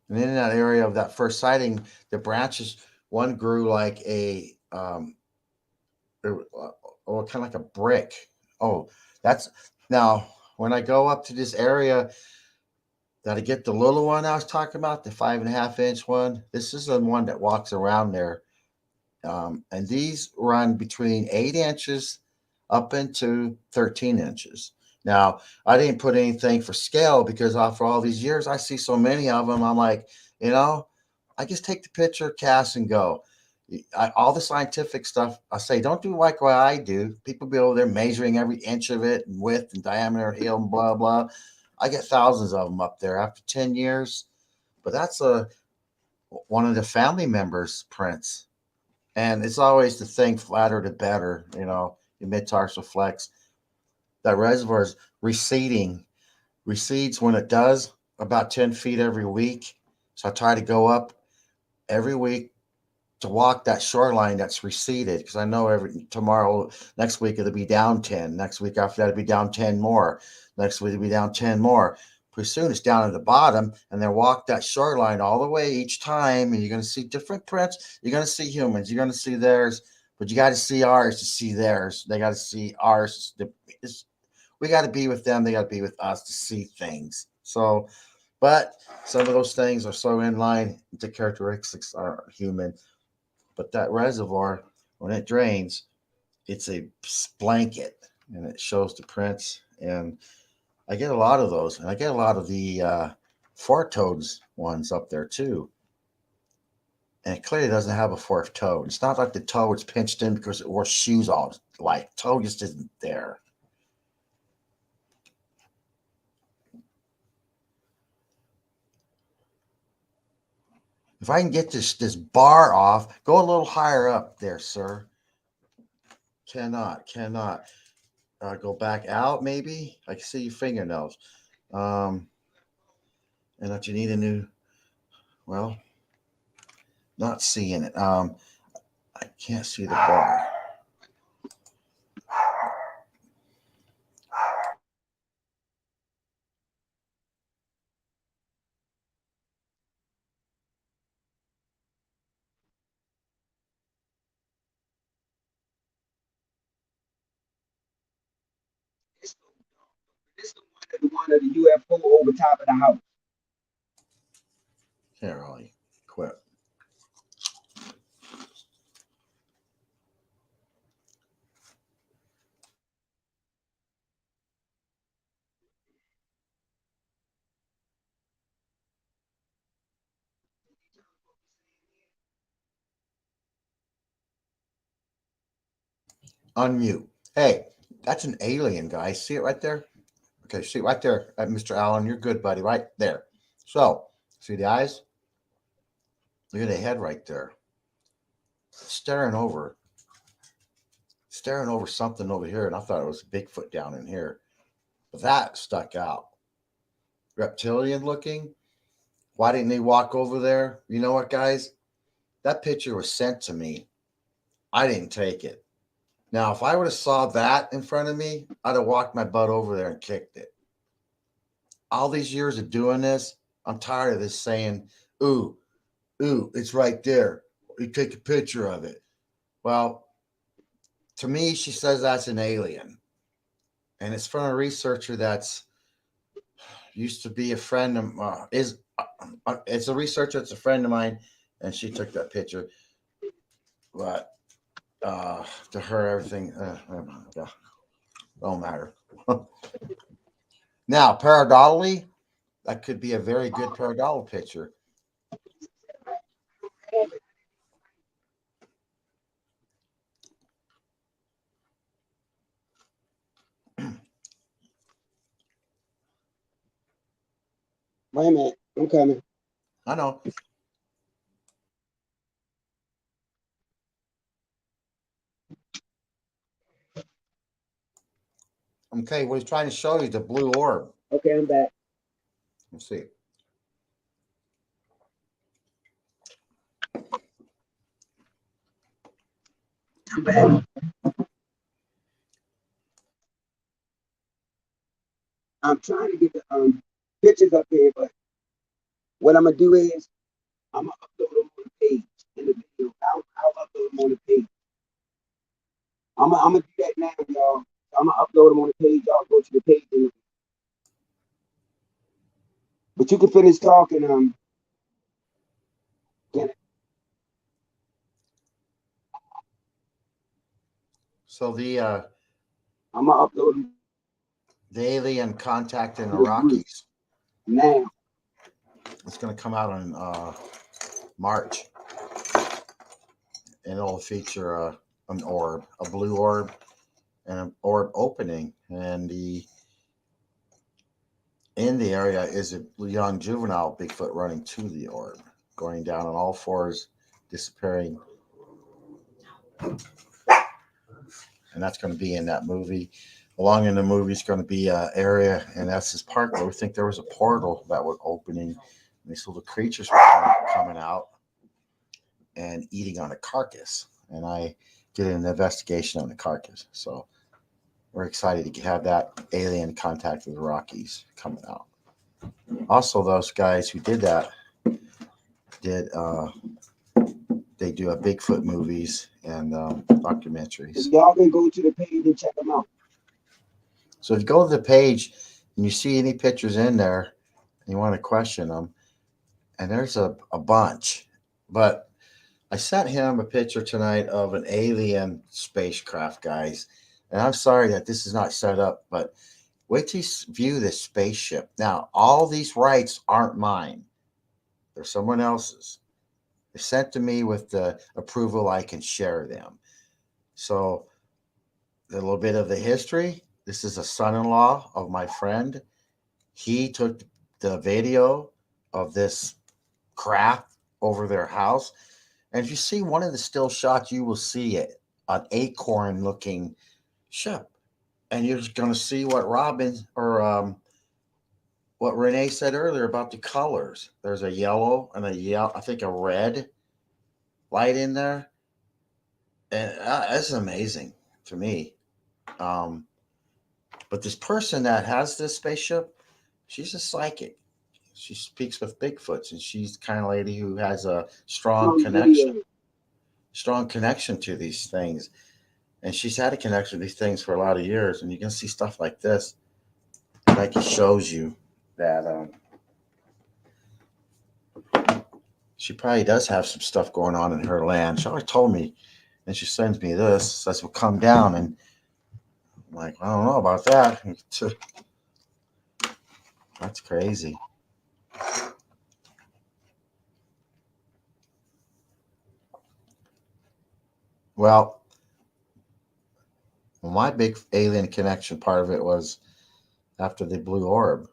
And in that area of that first sighting, the branches one grew like or kind of like a brick. Oh, that's now when I go up to this area that I get the little one I was talking about, the 5.5 inch one. This is the one that walks around there. And these run between 8 inches up into 13 inches. Now, I didn't put anything for scale because after all these years, I see so many of them. I'm like, you know, I just take the picture, cast, and go. All the scientific stuff, I say, don't do like what I do. People be over there measuring every inch of it and width and diameter, heel, and blah, blah. I get thousands of them up there after 10 years. But that's one of the family members' prints. And it's always the thing, flatter the better, your mid-tarsal flex. That reservoir is recedes when it does about 10 feet every week. So I try to go up every week to walk that shoreline that's receded because I know next week it'll be down 10. Next week after that, it'll be down 10 more. Next week it'll be down 10 more. Pretty soon it's down at the bottom, and then walk that shoreline all the way each time, and you're going to see different prints. You're going to see humans. You're going to see theirs, but you got to see ours to see theirs. They got to see ours. We got to be with them. They got to be with us to see things. So, but some of those things are so in line. The characteristics are human. But that reservoir, when it drains, it's a blanket, and it shows the prints. And I get a lot of those, and I get a lot of the four toads ones up there too. And it clearly doesn't have a fourth toad. It's not like the toe was pinched in because it wore shoes all like toe just isn't there. If I can get this bar off, go a little higher up there, sir. Cannot. Go back out, maybe. I can see your fingernails. And that you need a new, well, not seeing it. I can't see the bar. This the one of the UFO over top of the house. Can't really quit. Unmute. Hey, that's an alien, guys. See it right there? Okay, see it right there, Mr. Allen. You're good, buddy. Right there. So, see the eyes? Look at the head right there. Staring over something over here, and I thought it was Bigfoot down in here. But that stuck out. Reptilian looking. Why didn't they walk over there? You know what, guys? That picture was sent to me. I didn't take it. Now, if I would have saw that in front of me, I'd have walked my butt over there and kicked it. All these years of doing this, I'm tired of this saying, ooh, it's right there. You take a picture of it. Well, to me, she says that's an alien. And it's from a researcher that's used to be a friend of it's a researcher that's a friend of mine, and she took that picture. But to her, everything don't matter. Now, paradoxically, that could be a very good paradox picture. Wait a minute, I'm coming. I know. Okay, what he's trying to show you is the blue orb. Okay, I'm back. Let's see. I'm back. I'm trying to get the pictures up here, but what I'm gonna do is I'm gonna upload them on the page in the video. I'll upload them on the page. I'm gonna do that now, y'all. I'm gonna upload them on the page. Y'all go to the page, but you can finish talking. So the I'm gonna upload them The alien contact in to the the group Rockies. now. It's going to come out in March, and it'll feature an orb, a blue orb, and an orb opening. And in the area is a young juvenile Bigfoot running to the orb, going down on all fours, disappearing. And that's going to be in that movie. Along in the movie is going to be an area in Estes Park where we think there was a portal that was opening. And these little creatures were coming out and eating on a carcass. And I did an investigation on the carcass. So we're excited to have that alien contact with the Rockies coming out. Also, those guys who did that did they do a Bigfoot movies and documentaries. Y'all can go to the page and check them out. So if you go to the page and you see any pictures in there and you want to question them, and there's a bunch, but I sent him a picture tonight of an alien spacecraft, guys. And I'm sorry that this is not set up, but wait till you view this spaceship. Now, all these rights aren't mine. They're someone else's. They're sent to me with the approval I can share them. So, a little bit of the history. This is a son-in-law of my friend. He took the video of this craft over their house. And if you see one of the still shots, you will see it, an acorn looking ship. And you're just going to see what Robin or what Renee said earlier about the colors. There's a yellow and I think a red light in there. And that's amazing to me. But this person that has this spaceship, she's a psychic. She speaks with Bigfoots, and she's the kind of lady who has a strong connection to these things. And she's had a connection to these things for a lot of years. And you can see stuff like this, like it shows you that she probably does have some stuff going on in her land. She always told me, and she sends me this, says we'll come down, and I'm like, I don't know about that. That's crazy. Well, my big alien connection part of it was after the blue orb.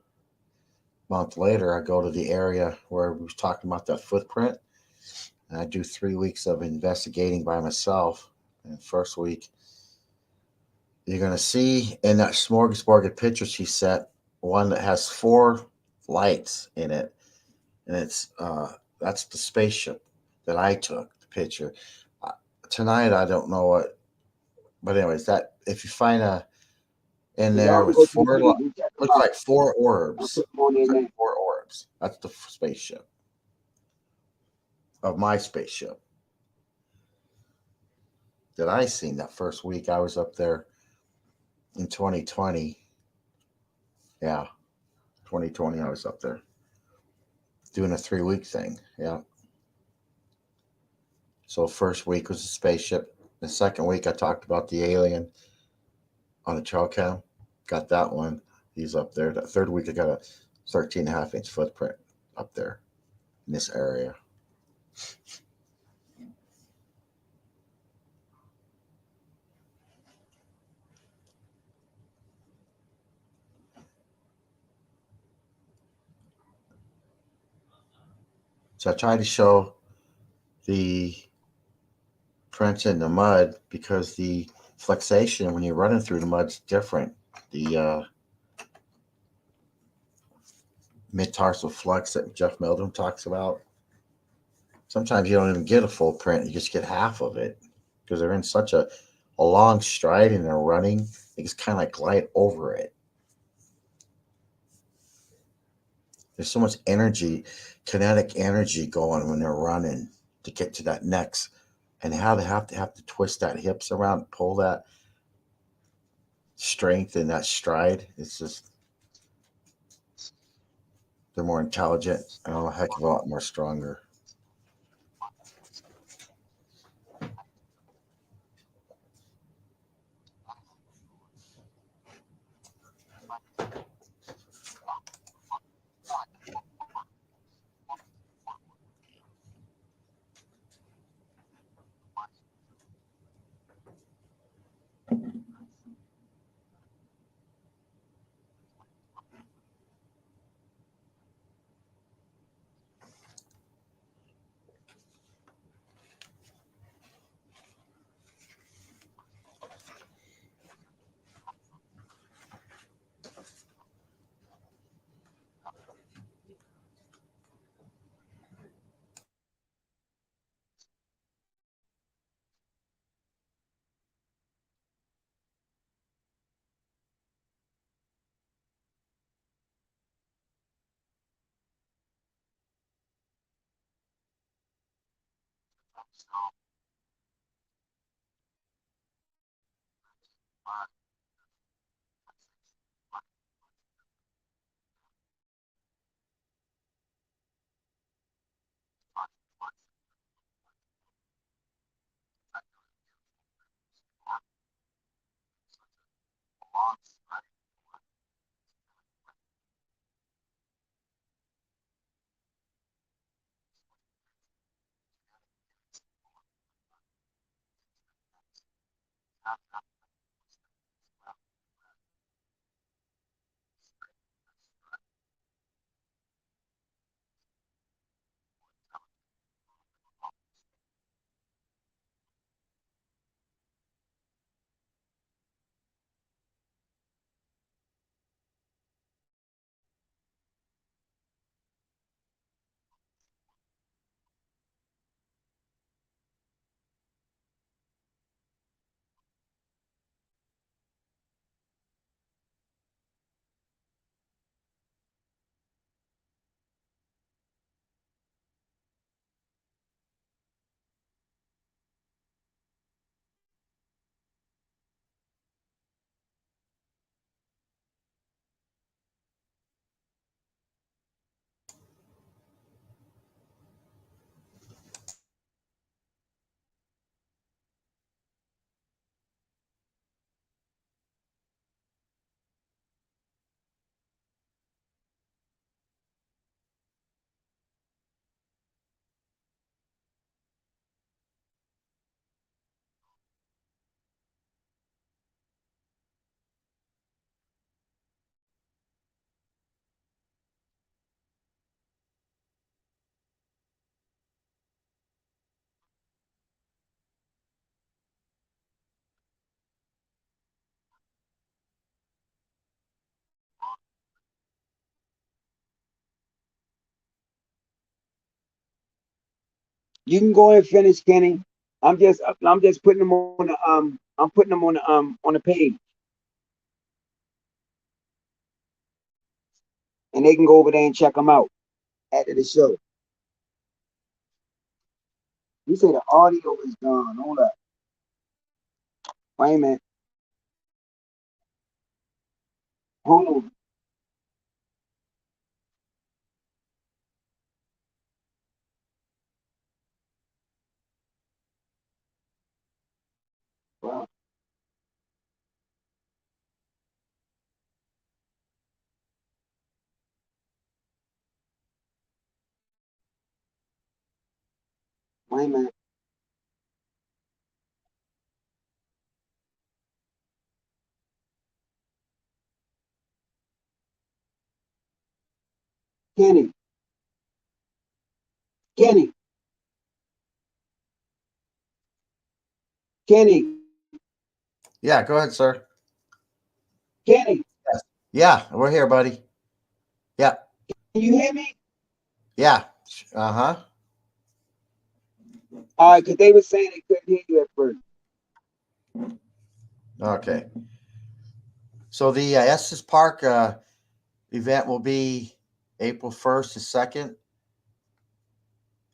A month later, I go to the area where we was talking about that footprint, and I do 3 weeks of investigating by myself. And first week, you're going to see in that smorgasbord of pictures she set one that has 4 lights in it, and that's the spaceship that I took the picture. Tonight, I don't know what, but anyways, that if you find a in there Y'all can with go to the 4 page and check them looks out. like 4 I'll orbs. put them on there Looks like now. 4 orbs. That's the spaceship of my spaceship that I seen that first week I was up there in 2020. Yeah, 2020 I was up there doing a 3 week thing. Yeah. So first week was the spaceship. The second week I talked about the alien on the trail cam. Got that one. He's up there. That third week I got a 13.5 inch footprint up there in this area. So I tried to show the prints in the mud because the flexation when you're running through the mud's different. The mid-tarsal flex that Jeff Meldrum talks about. Sometimes you don't even get a full print; you just get half of it because they're in such a long stride and they're running. They just kind of like glide over it. There's so much energy, kinetic energy going when they're running to get to that next, and how they have to twist that hips around, pull that strength in that stride. It's just they're more intelligent and a heck of a lot more stronger. You can go ahead and finish, Kenny. I'm just putting them on the I'm putting them on the page, and they can go over there and check them out after the show. You say the audio is gone. Hold up. Wait a minute. Hold on. Well, wait a minute. Kenny, Kenny, Kenny, Yeah, go ahead, sir. Kenny. Yes. Yeah, we're here, buddy. Yeah. Can you hear me? Yeah. Uh-huh. All right, because they were saying they couldn't hear you at first. Okay. So the Estes Park event will be April 1st to 2nd.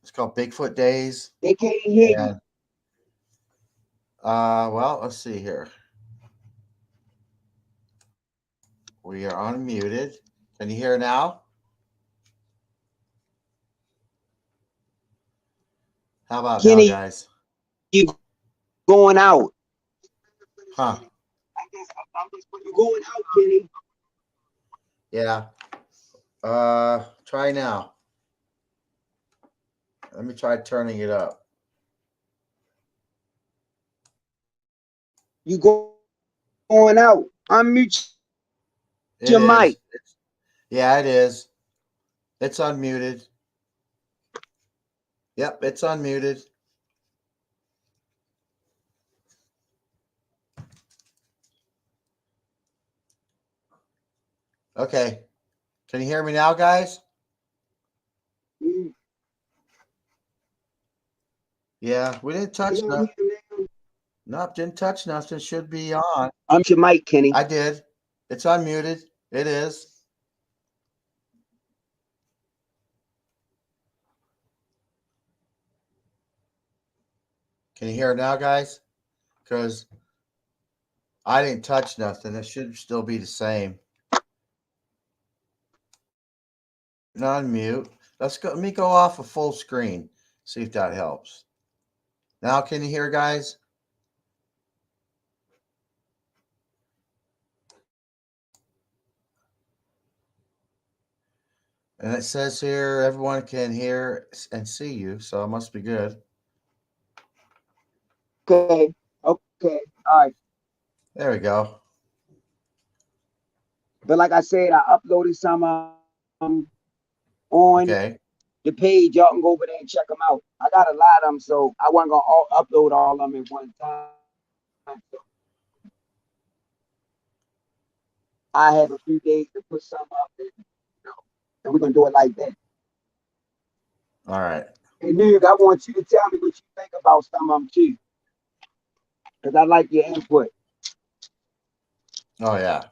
It's called Bigfoot Days. They can't hear you. And well, let's see here. We are unmuted. Can you hear now? How about now, Kenny, guys? you going out. Huh. You going out, Kenny. Yeah. Try now. Let me try turning it up. You going out. Unmute It your is. mic. Yeah, it is. It's unmuted. Yep, it's unmuted. Okay. Can you hear me now, guys? Mm, Yeah, we didn't touch we on nothing. here now. Nope, didn't touch nothing. Should be on. Unmute your mic, Kenny. I did. It's unmuted. It is. Can you hear it now, guys? Because I didn't touch nothing. It should still be the same. Unmute. Let me go off a full screen. See if that helps. Now can you hear, guys? And it says here everyone can hear and see you, so it must be good. Okay. Okay. All right. There we go. But like I said, I uploaded some on Okay. the page. Y'all can go over there and check them out. I got a lot of them, so I wasn't gonna upload all of them at one time. So I have a few days to put some up, and we're gonna do it like that. All right. Hey, Nuke, I want you to tell me what you think about some of them too, because I like your input. Oh yeah.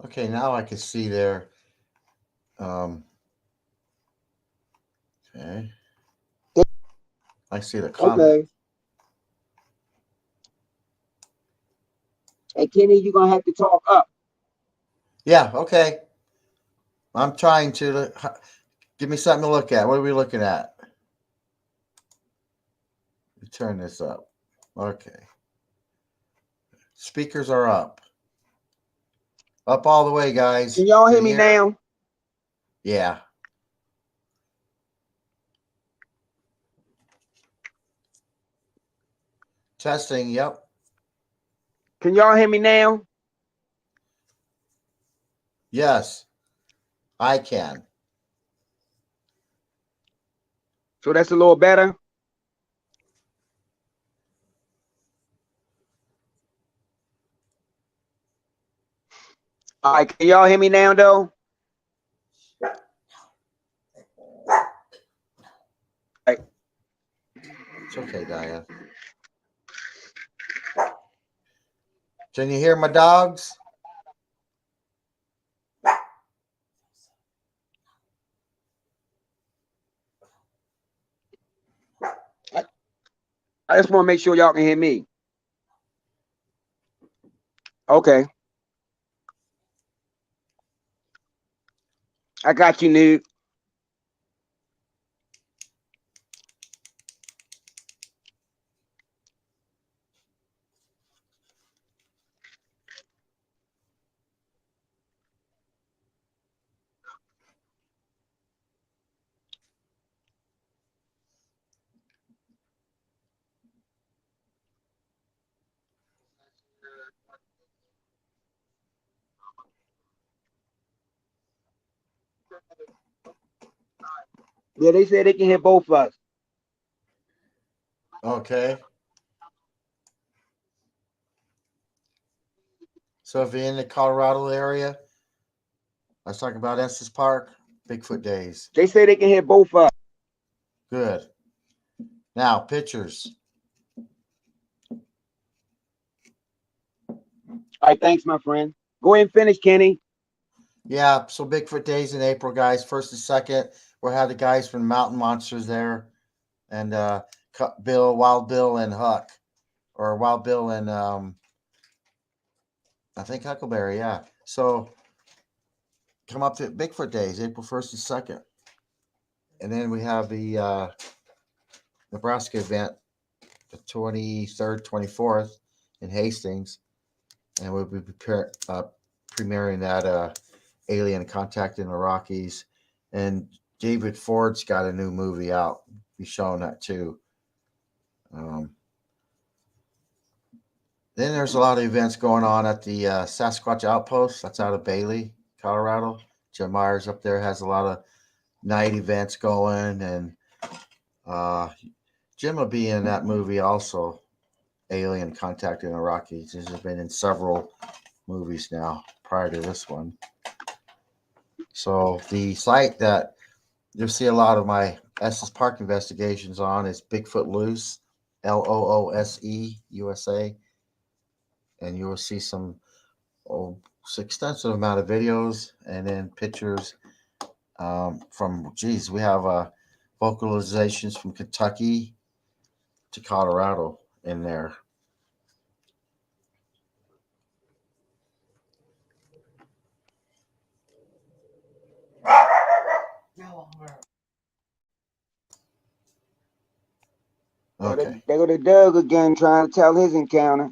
Okay, now I can see there. Okay. I see the comment. Okay. Hey, Kenny, you're gonna have to talk up. Yeah, okay. I'm trying to give me something to look at. What are we looking at? Turn this up. Okay. Speakers are up. Up all the way, guys. Can y'all Can hear you me now? Yeah. Testing. Yep. Can y'all hear me now? Yes, I can. So that's a little better. All right, can y'all hear me now though? Right. It's okay, Diane. Can you hear my dogs? I just want to make sure y'all can hear me. Okay. I got you, Nuke. Yeah, they said they can hear both of us. Okay. So if you're in the Colorado area, I was talking about Estes Park, Bigfoot Days. They say they can hear both of us. Good. Now, pictures. All right, thanks, my friend. Go ahead and finish, Kenny. Yeah, so Bigfoot Days in April, guys. 1st and 2nd. We'll have the guys from Mountain Monsters there. And Wild Bill and Huck. Or Wild Bill and I think Huckleberry, yeah. So come up to Bigfoot Days, April 1st and 2nd. And then we have the Nebraska event, the 23rd, 24th in Hastings. And we'll be premiering that Alien Contact in the Rockies. And David Ford's got a new movie out. He's showing that too. Then there's a lot of events going on at the Sasquatch Outpost. That's out of Bailey, Colorado. Jim Myers up there has a lot of night events going. And Jim will be in that movie also, Alien Contact in the Rockies. He's been in several movies now prior to this one. So the site that you'll see a lot of my Estes Park investigations on is Bigfoot Loose, LOOSE USA. And you will see some extensive amount of videos and then pictures from, geez, we have vocalizations from Kentucky to Colorado in there. Okay. There go the Doug again trying to tell his encounter.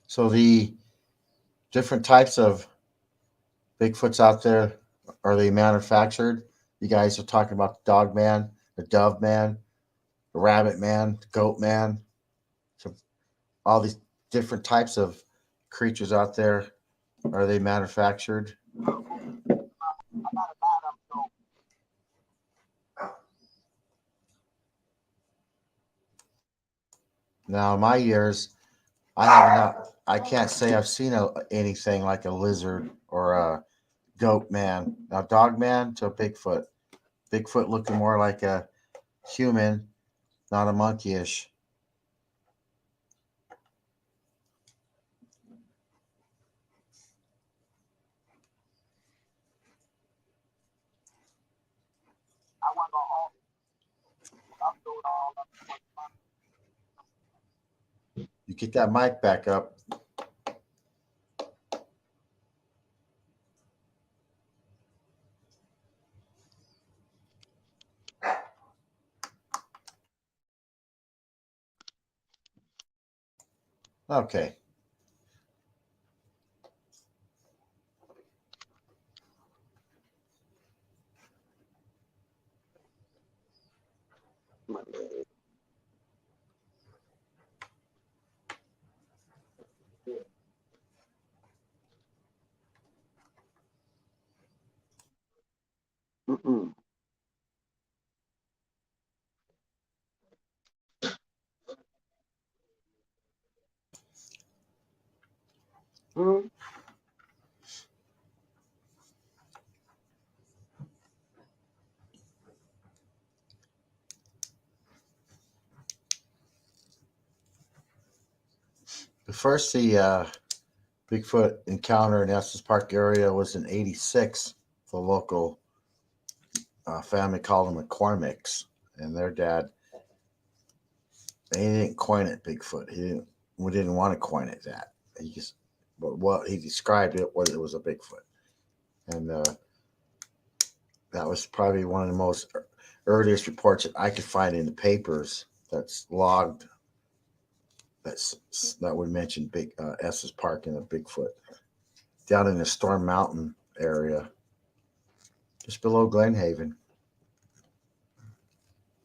So the different types of Bigfoots out there, are they manufactured? You guys are talking about the dog man, the dove man, the rabbit man, the goat man. So all these different types of creatures out there, are they manufactured? Now, in my years, I have not. I can't say I've seen anything like a lizard or a goat man. Now, dog man to a Bigfoot. Bigfoot looking more like a human, not a monkeyish. You get that mic back up. Okay. Mm-mm. Hmm? The first Bigfoot encounter in Estes Park area was in '86. The local family called them McCormicks, and their dad, he didn't coin it Bigfoot. We didn't want to coin it that. He just, but what he described it was, it was a Bigfoot, and that was probably one of the most earliest reports that I could find in the papers that's logged. That would mention big Estes Park and a Bigfoot down in the Storm Mountain area, just below Glenhaven.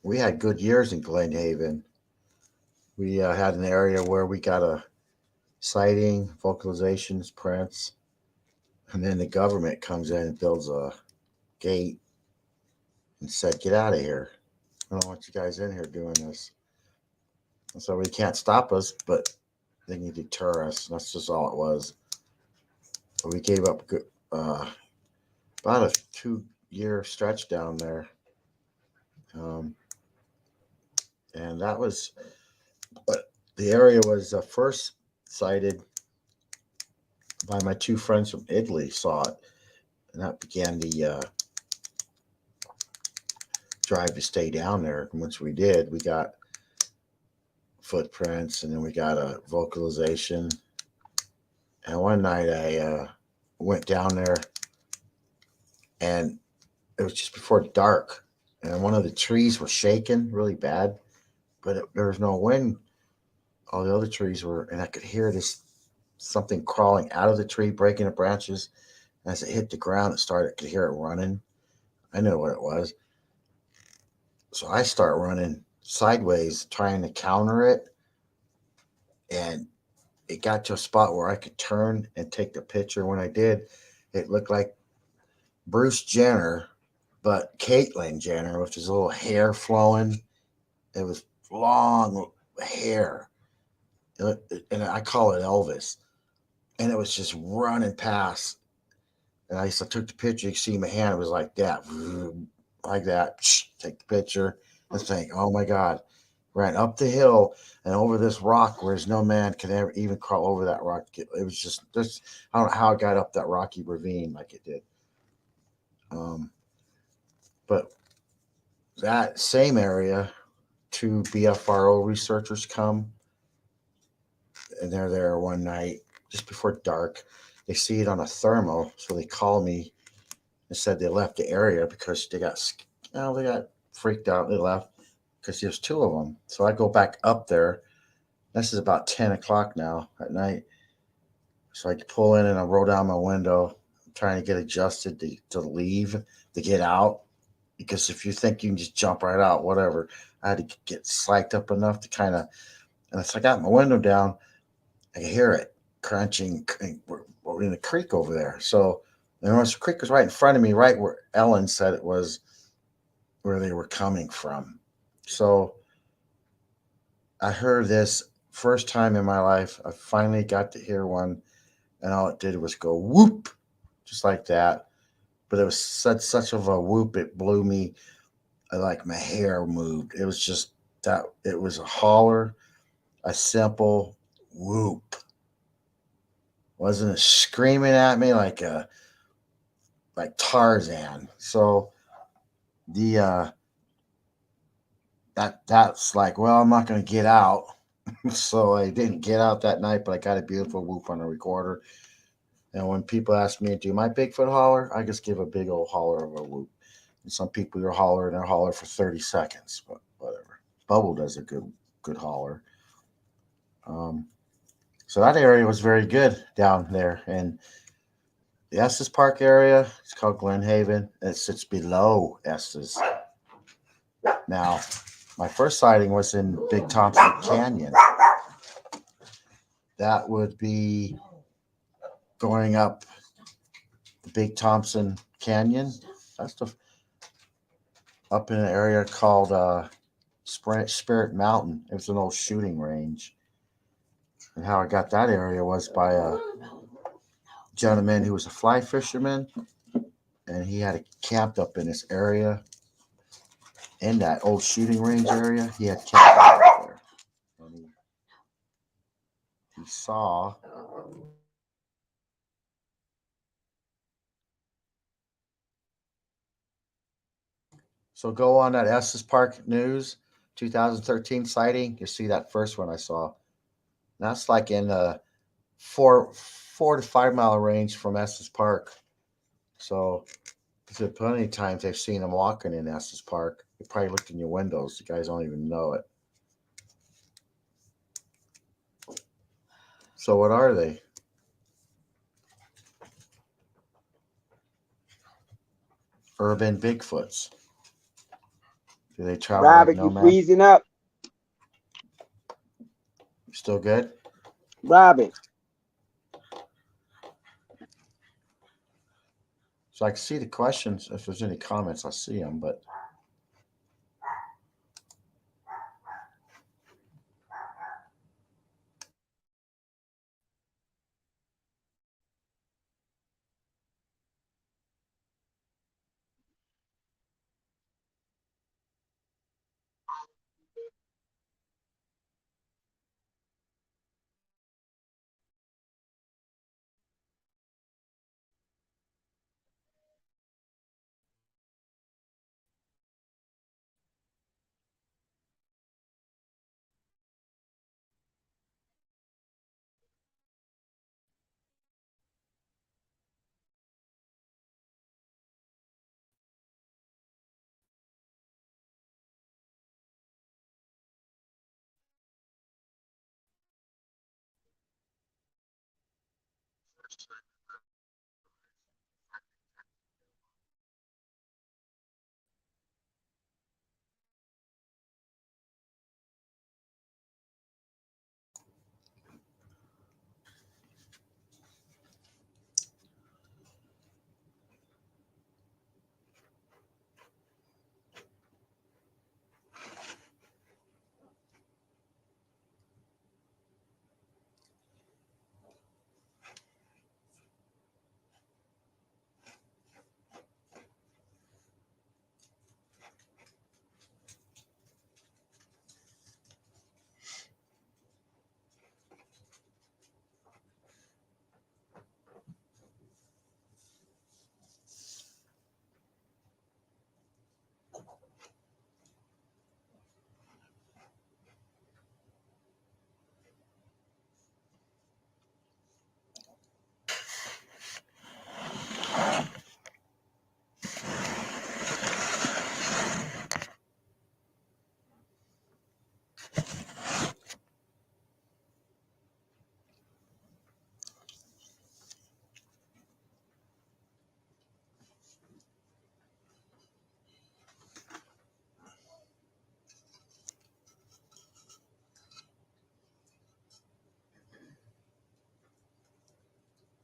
We had good years in Glenhaven. We had an area where we got a sighting, vocalizations, prints, and then the government comes in and builds a gate and said, "Get out of here. I don't want you guys in here doing this." And so we can't stop us, but they can deter us. That's just all it was. But we gave up about a 2-year stretch down there. Um, and that was, but the area was first sighted by my two friends from Italy, saw it, and that began the drive to stay down there. And once we did, we got footprints, and then we got a vocalization. And one night I went down there, and it was just before dark, and one of the trees was shaking really bad, but there was no wind. All the other trees were, and I could hear this something crawling out of the tree, breaking the branches. And as it hit the ground, I could hear it running. I knew what it was. So I start running sideways, trying to counter it. And it got to a spot where I could turn and take the picture. When I did, it looked like Bruce Jenner, but Caitlyn Jenner, which is a little hair flowing. It was long hair. And I call it Elvis. And it was just running past. And I took the picture. You can see my hand. It was like that. Like that. Take the picture. I think, oh my God, ran up the hill and over this rock where no man could ever even crawl over that rock. It was just I don't know how it got up that rocky ravine like it did. Um, but that same area, two BFRO researchers come and they're there one night just before dark. They see it on a thermo, so they call me and said they left the area because they got freaked out. They left because there's two of them. So I go back up there. This is about 10 o'clock now at night. So I pull in and I roll down my window, I'm trying to get adjusted to leave, to get out. Because if you think you can just jump right out, whatever, I had to get slacked up enough to kind of, and as I got my window down, I could hear it crunching. We're in a creek over there. So, and the creek was right in front of me, right where Ellen said it was where they were coming from. So I heard this first time in my life. I finally got to hear one, and all it did was go whoop, just like that. But it was such of a whoop, it blew me like my hair moved. It was just that it was a holler, a simple whoop. Wasn't it screaming at me like Tarzan? So the that's like, well, I'm not going to get out. So I didn't get out that night, but I got a beautiful whoop on the recorder. And when people ask me to do my Bigfoot holler, I just give a big old holler of a whoop. And some people are hollering and holler for 30 seconds, but whatever. Bubble does a good holler. Um, so that area was very good down there. And the Estes Park area, it's called Glen Haven. It sits below Estes. Now, my first sighting was in Big Thompson Canyon. That would be going up the Big Thompson Canyon. That's up in an area called Spirit Mountain. It was an old shooting range. And how I got that area was by a gentleman who was a fly fisherman, and he had camped up in this area, in that old shooting range area. He had camped up there, and he saw. So go on that Estes Park News 2013 sighting. You see that first one I saw. That's like in the 4 to 5 mile range from Estes Park. So there's plenty of times they've seen them walking in Estes Park. You probably looked in your windows. You guys don't even know it. So what are they? Urban Bigfoots. Do they travel like Robert, you nomads? freezing up. Still good? Robert. So I can see the questions. If there's any comments, I'll see them. But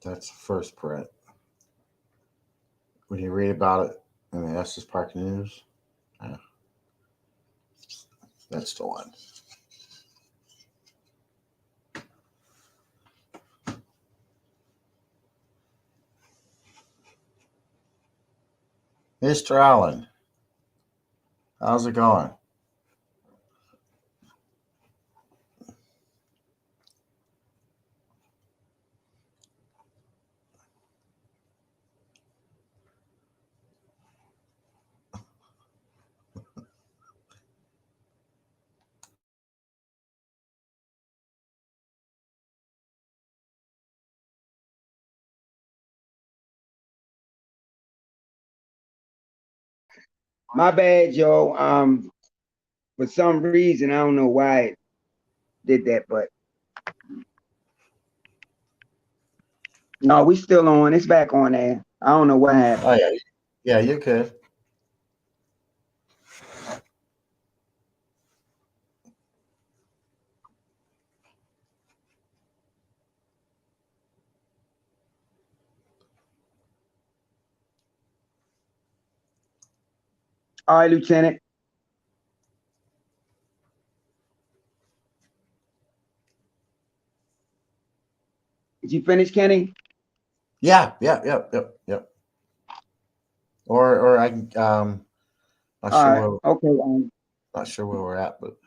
That's the first print. When you read about it in the Estes Park News, yeah, that's the one. Mr. Allen, how's it going? My bad, Joe. For some reason, I don't know why it did that, but no, we still on. It's back on there. I don't know what Oh happened. yeah, yeah, you could. All right, Lieutenant. Did you finish, Kenny? Yeah, yeah. Or I can not All sure right. where Okay. not sure where we're at, but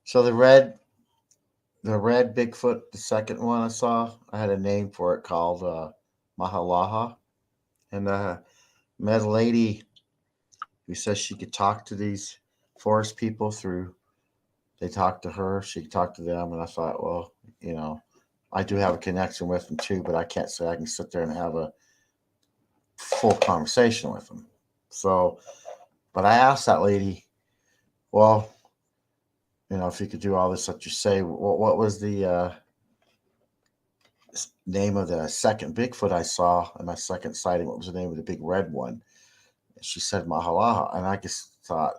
so the red Bigfoot, the second one I saw, I had a name for it called Mahalaha, and met a lady who says she could talk to these forest people through. They talked to her, she could talk to them, and I thought, well, you know, I do have a connection with them too, but I can't say I can sit there and have a full conversation with them. So, but I asked that lady, well, if you could do all this that you say, what was the name of the second Bigfoot I saw in my second sighting? What was the name of the big red one? And she said Mahalaha. And I just thought,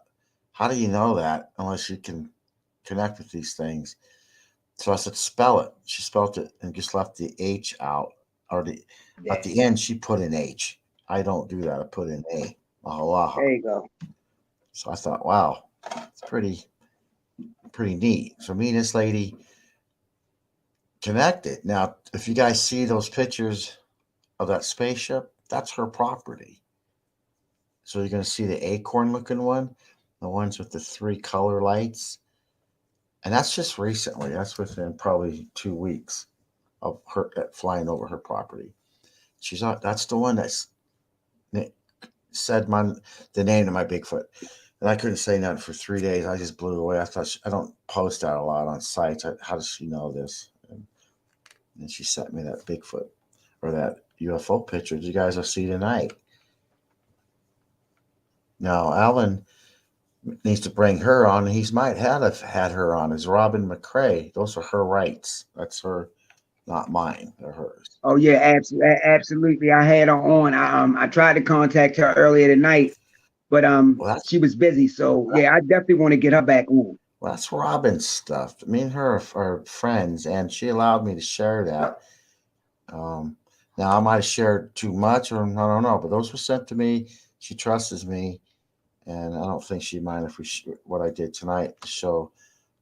how do you know that unless you can connect with these things? So I said, spell it. She spelled it and just left the H out. Or at the end, she put an H. I don't do that. I put an A. Mahalaha. There you go. So I thought, wow, it's pretty neat. So me and this lady connected. Now, if you guys see those pictures of that spaceship, that's her property. So you're going to see the acorn looking one, the ones with the three color lights. And that's just recently. That's within probably 2 weeks of her flying over her property. She's not, that's the one that's said the name of my Bigfoot. And I couldn't say nothing for 3 days. I just blew away. I thought I don't post that a lot on sites. How does she know this? And she sent me that Bigfoot or that UFO picture you guys will see tonight. Now, Alan needs to bring her on. He might have had her on. Is Robin McCrae. Those are her rights. That's her, not mine. They're hers. Oh yeah, absolutely. I had her on. I tried to contact her earlier tonight, but Well, that's she was busy. So yeah, I definitely want to get her back on. well, that's Robin's stuff. Me and her are friends, and she allowed me to share that. Um, Now I might have shared too much, or I don't know, but those were sent to me. She trusts me, and I don't think she'd mind if what I did tonight to show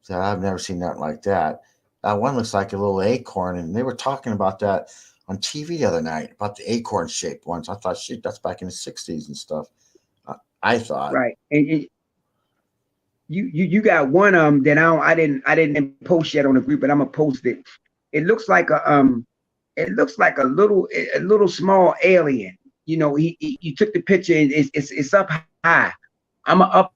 that I've never seen nothing like that. That one looks like a little acorn, and they were talking about that on TV the other night about the acorn shaped ones. I thought, shit, that's back in the '60s and stuff. I thought, Right, and you got one that I didn't post yet on the group, but I'm gonna post it. It looks like a little small alien. He you took the picture and it's up high. I'm gonna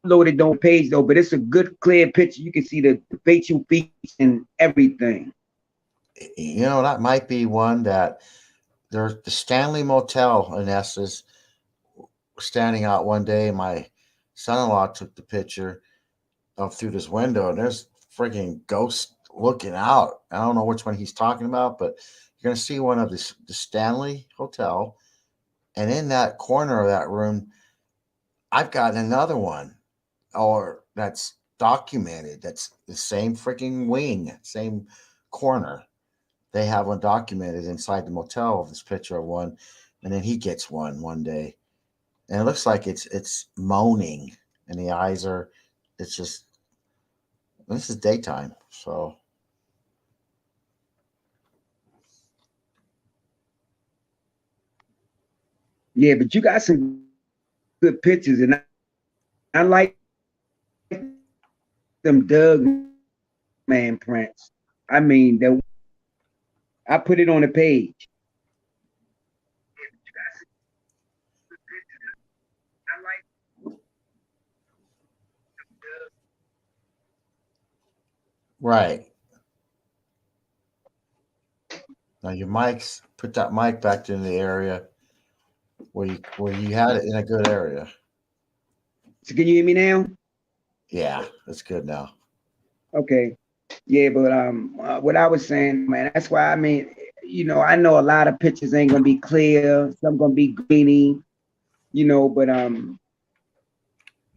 upload it on the page though, but it's a good clear picture. You can see the facial features and everything. that might be one that there's the Stanley Motel in Estes standing out one day. My son-in-law took the picture of through this window, and there's freaking ghosts looking out. I don't know which one he's talking about, but you're gonna see one of the Stanley Hotel, and in that corner of that room, I've got another one. or that's documented. That's the same freaking wing, same corner. They have one documented inside the motel. This picture of one, and then he gets one day, and it looks like it's moaning, and the eyes are. It's just this is daytime, so Yeah, but you got some good pictures, and I like them Doug man prints. I mean, I put it on the page. right. Now your mics, put that mic back in the area where you had it in a good area. So can you hear me now? Yeah, that's good now. Okay. Yeah, but what I was saying, man, that's why I mean, I know a lot of pictures ain't gonna be clear, some gonna be grainy, but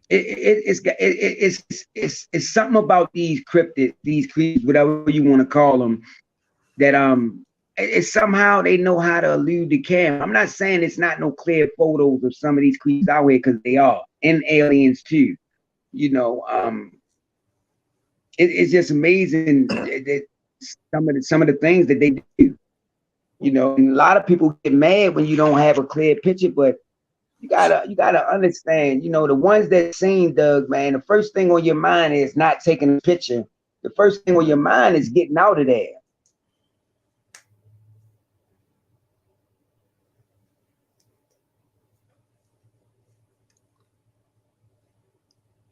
it's something about these cryptids, these creatures, whatever you want to call them, that it's somehow they know how to elude the camera. I'm not saying it's not no clear photos of some of these creatures out here because they are, and aliens too. You know, it's just amazing that some of the things that they do. And a lot of people get mad when you don't have a clear picture, but you gotta understand. The ones that seen Doug, man, the first thing on your mind is not taking a picture. The first thing on your mind is getting out of there.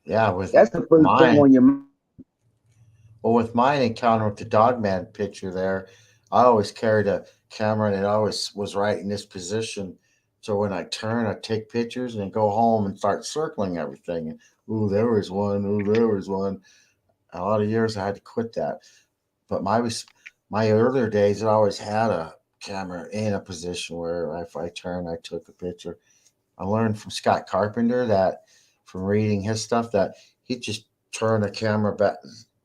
Yeah, with That's the first thing mine. on your mind. Well, with my encounter with the dogman picture there, I always carried a camera and it always was right in this position. So when I turn, I take pictures and go home and start circling everything. Ooh, there was one. Ooh, there was one. A lot of years I had to quit that. But my earlier days, I always had a camera in a position where if I turned, I took a picture. I learned from Scott Carpenter that from reading his stuff that he'd just turn the camera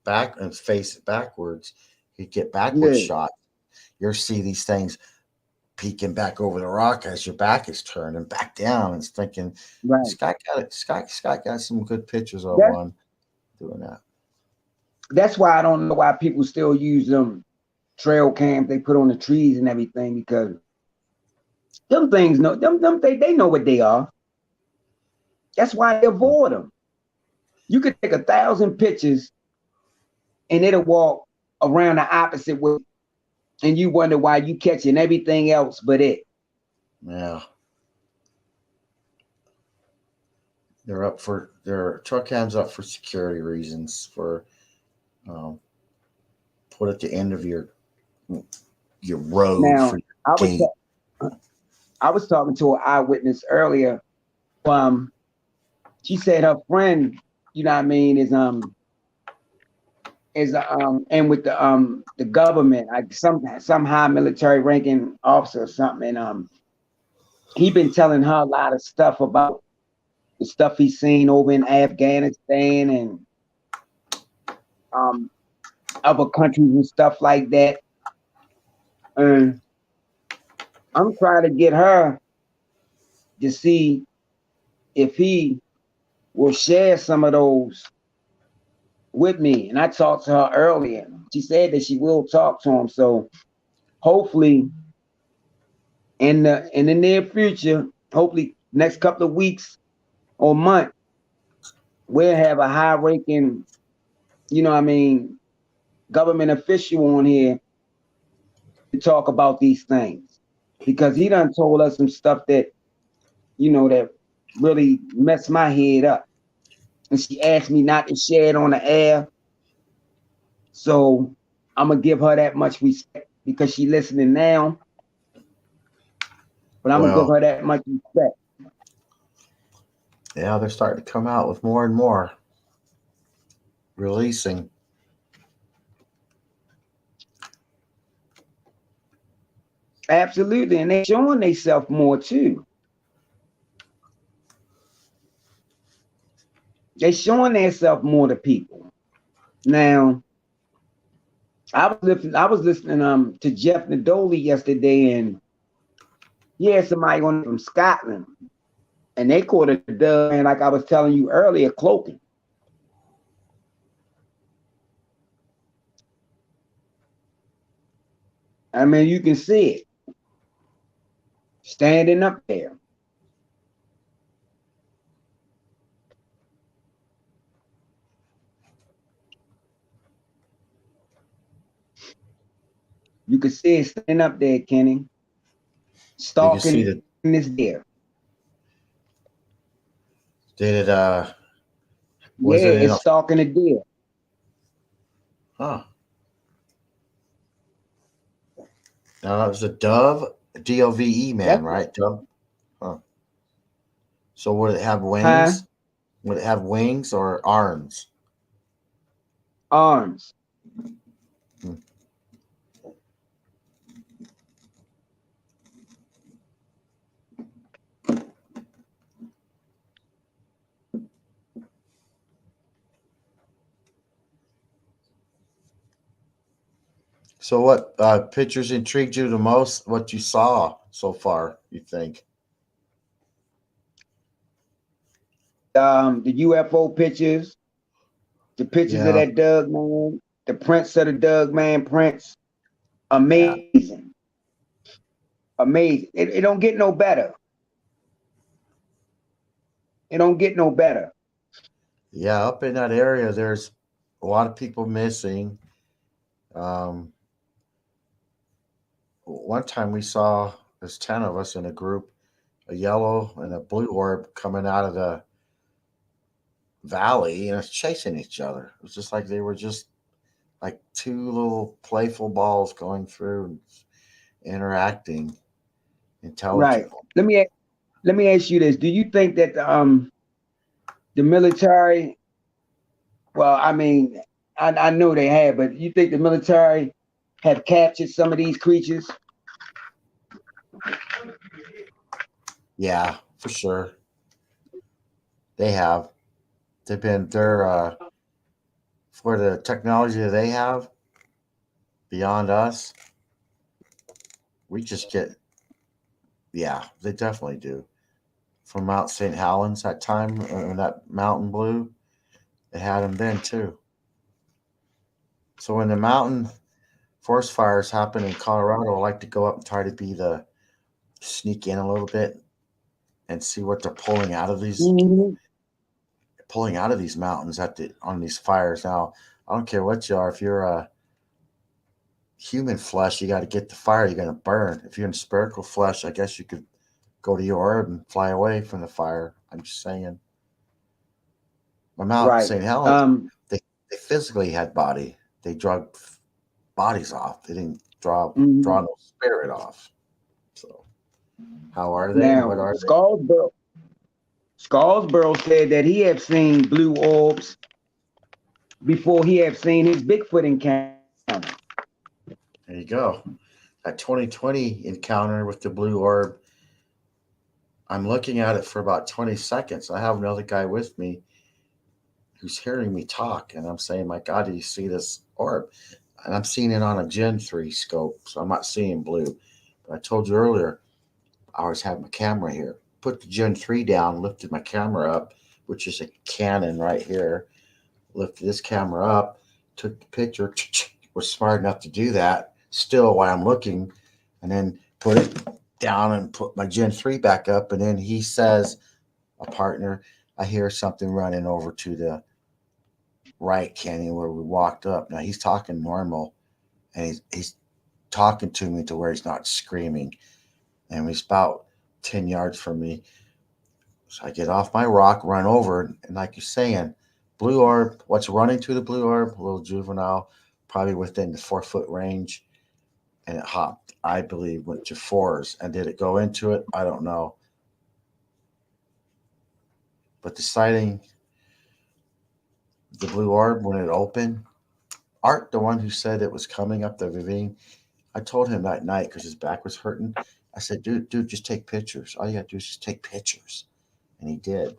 back and face it backwards. He'd get backward Yeah, shot. You'll see these things peeking back over the rock as your back is turned and back down. It's thinking right. Scott got some good pictures of That's one doing that. that's why I don't know why people still use them trail cams they put on the trees and everything, because them things know them they know what they are. That's why they avoid them. You could take 1,000 pictures and it'll walk around the opposite way, and you wonder why you catching everything else but it. Yeah. Their truck cams up for security reasons for um, put at the end of your road for Now, your I was gate. I was talking to an eyewitness earlier. Um, she said her friend, you know what I mean, is and with the government, like some high military ranking officer or something, and he been telling her a lot of stuff about the stuff he's seen over in Afghanistan and um other countries and stuff like that. And I'm trying to get her to see if he will share some of those with me. And I talked to her earlier. She said that she will talk to him. So hopefully in the near future, hopefully next couple of weeks or month, we'll have a high ranking, you know what I mean, government official on here to talk about these things. Because he done told us some stuff that really messed my head up. And she asked me not to share it on the air. So I'm gonna give her that much respect because she listening now, but I'm gonna give Well, her that much respect. yeah, they're starting to come out with more and more releasing. Absolutely. And they showing themselves more too. They showing themselves more to people. Now, I was listening to Jeff Nadoli yesterday, and he had somebody on from Scotland, and they caught a dove, man, like I was telling you earlier, cloaking. I mean, you can see it standing up there. You can see it standing up there, Kenny, You can see stalking that. this deer. Did it? Yeah, Was it in it's a? stalking a deer. Huh. No, that was a dove. Dove, That's man, right? Dove. Huh. So would it have huh? wings? Would it have wings or arms? Arms. Hmm. So what pictures intrigued you the most? What you saw so far? You think? The UFO pictures, the pictures of Yeah. that Doug man, the prints of the Doug man prints. Yeah. Amazing, amazing. It don't get no better. It don't get no better. Yeah. Up in that area, there's a lot of people missing. Um, One time we saw there's 10 of us in a group, a yellow and a blue orb coming out of the valley and it's chasing each other. It was just like they were just like two little playful balls going through and interacting Right. intelligently. Let me let me ask you this: do you think that the military? Well, I mean, I know they have, but you think the military have captured some of these creatures? Yeah, for sure. They have. They're for the technology that they have beyond us, we just get, yeah, they definitely do. From Mount St. Helens that time, when that mountain blew, it had them then too. So when the mountain forest fires happen in Colorado, I like to go up and try to be the sneak in a little bit and see what they're Mm-hmm. pulling out of these mountains on these fires. Now, I don't care what you are. If you're a human flesh, you got to get the fire. You're going to burn. If you're in spherical flesh, I guess you could go to your orb and fly away from the fire. I'm just saying. My Mount Right. St. Helens, they physically had body. They drug bodies off. They didn't draw Mhm. no spirit off. So how are they and what Now, are they? Scalesboro said that he have seen blue orbs before he have seen his Bigfoot encounter. There you go. That 2020 encounter with the blue orb, I'm looking at it for about 20 seconds. I have another guy with me who's hearing me talk, and I'm saying, "My God, do you see this orb?" And I'm seeing it on a Gen 3 scope, so I'm not seeing blue. But I told you earlier, I always have my camera here. Put the Gen 3 down, lifted my camera up, which is a Canon right here. Lifted this camera up, took the picture, was smart enough to do that still while I'm looking, and then put it down and put my Gen 3 back up. And then he says, a partner, I hear something running over to the right, Kenny, where we walked up. Now he's talking normal and he's talking to me to where he's not screaming. And he's about 10 yards from me. So I get off my rock, run over, and like you're saying, blue orb, what's running to the blue orb? A little juvenile, probably within the 4 foot range. And it hopped, I believe, went to fours. And did it go into it? I don't know. But the sighting, the blue orb, when it opened, Art, the one who said it was coming up the ravine, I told him that night because his back was hurting. I said, dude, just take pictures. All you got to do is just take pictures. And he did.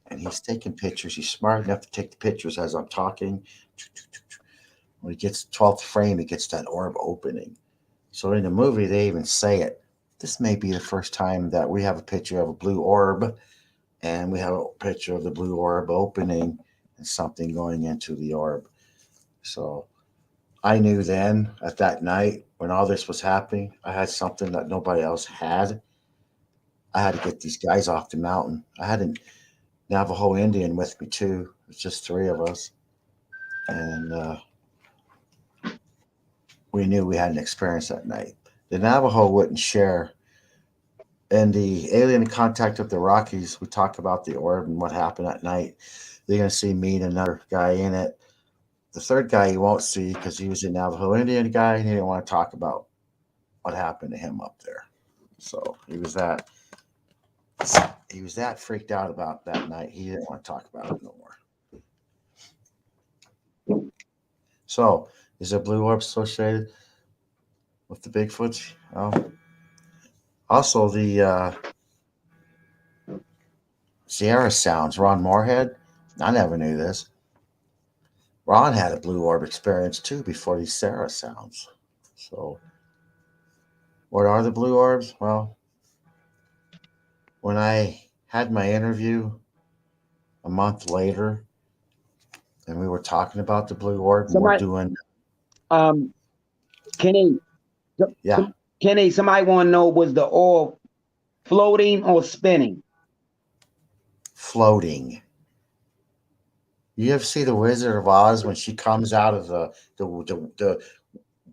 and he's taking pictures. He's smart enough to take the pictures as I'm talking. When he gets 12th frame, he gets that orb opening. So in the movie, they even say it. This may be the first time that we have a picture of a blue orb, and we have a picture of the blue orb opening and something going into the orb. So I knew then at that night when all this was happening, I had something that nobody else had. I had to get these guys off the mountain. I had a Navajo Indian with me too. It's just three of us. And we knew we had an experience that night. The Navajo wouldn't share. In the alien contact of the Rockies, we talk about the orb and what happened at night. They're going to see me and another guy in it. The third guy you won't see because he was a Navajo Indian guy and he didn't want to talk about what happened to him up there. So he was that freaked out about that night. He didn't want to talk about it no more. So is a blue orb associated with the Bigfoots? Also the Sierra Sounds. Ron Moorhead. I never knew this. Ron had a blue orb experience too before these Sierra Sounds. So what are the blue orbs? Well, when I had my interview a month later, and we were talking about the blue orb, and we're Somebody, doing, um, Kenny, yeah, Kenny, somebody want to know, was the orb floating or spinning? floating. You ever see the Wizard of Oz when she comes out of the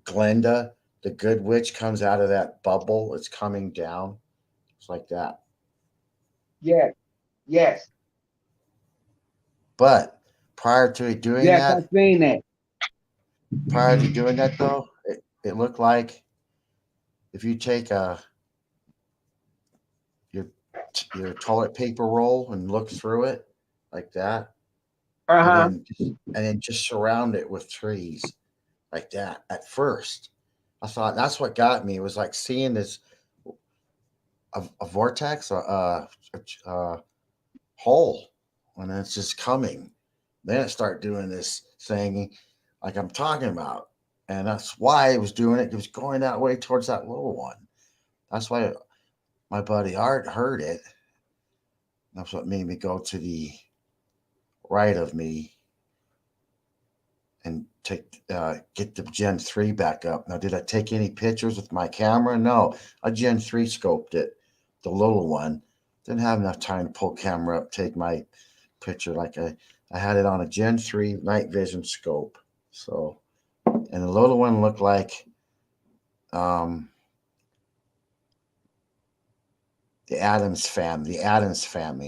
Glenda, the good witch comes out of that bubble? It's coming down. It's like that. Yes, yes, But prior to doing yes, that, I've seen that. though, it looked like if you take your your toilet paper roll and look through it like that, and Uh-huh. then just surround it with trees like that. At first, I thought that's what got me. It was like seeing this a vortex, a hole, and it's just coming. Then it started doing this thing like I'm talking about, and that's why it was doing it. It was going that way towards that little one. That's why my buddy Art heard it. That's what made me go to the right of me and get the Gen 3 back up. Now, did I take any pictures with my camera? No, I Gen 3 scoped it, the little one. Didn't have enough time to pull camera up, take my picture like I had it on a Gen 3 night vision scope. So, and the little one looked like um, the Adams family,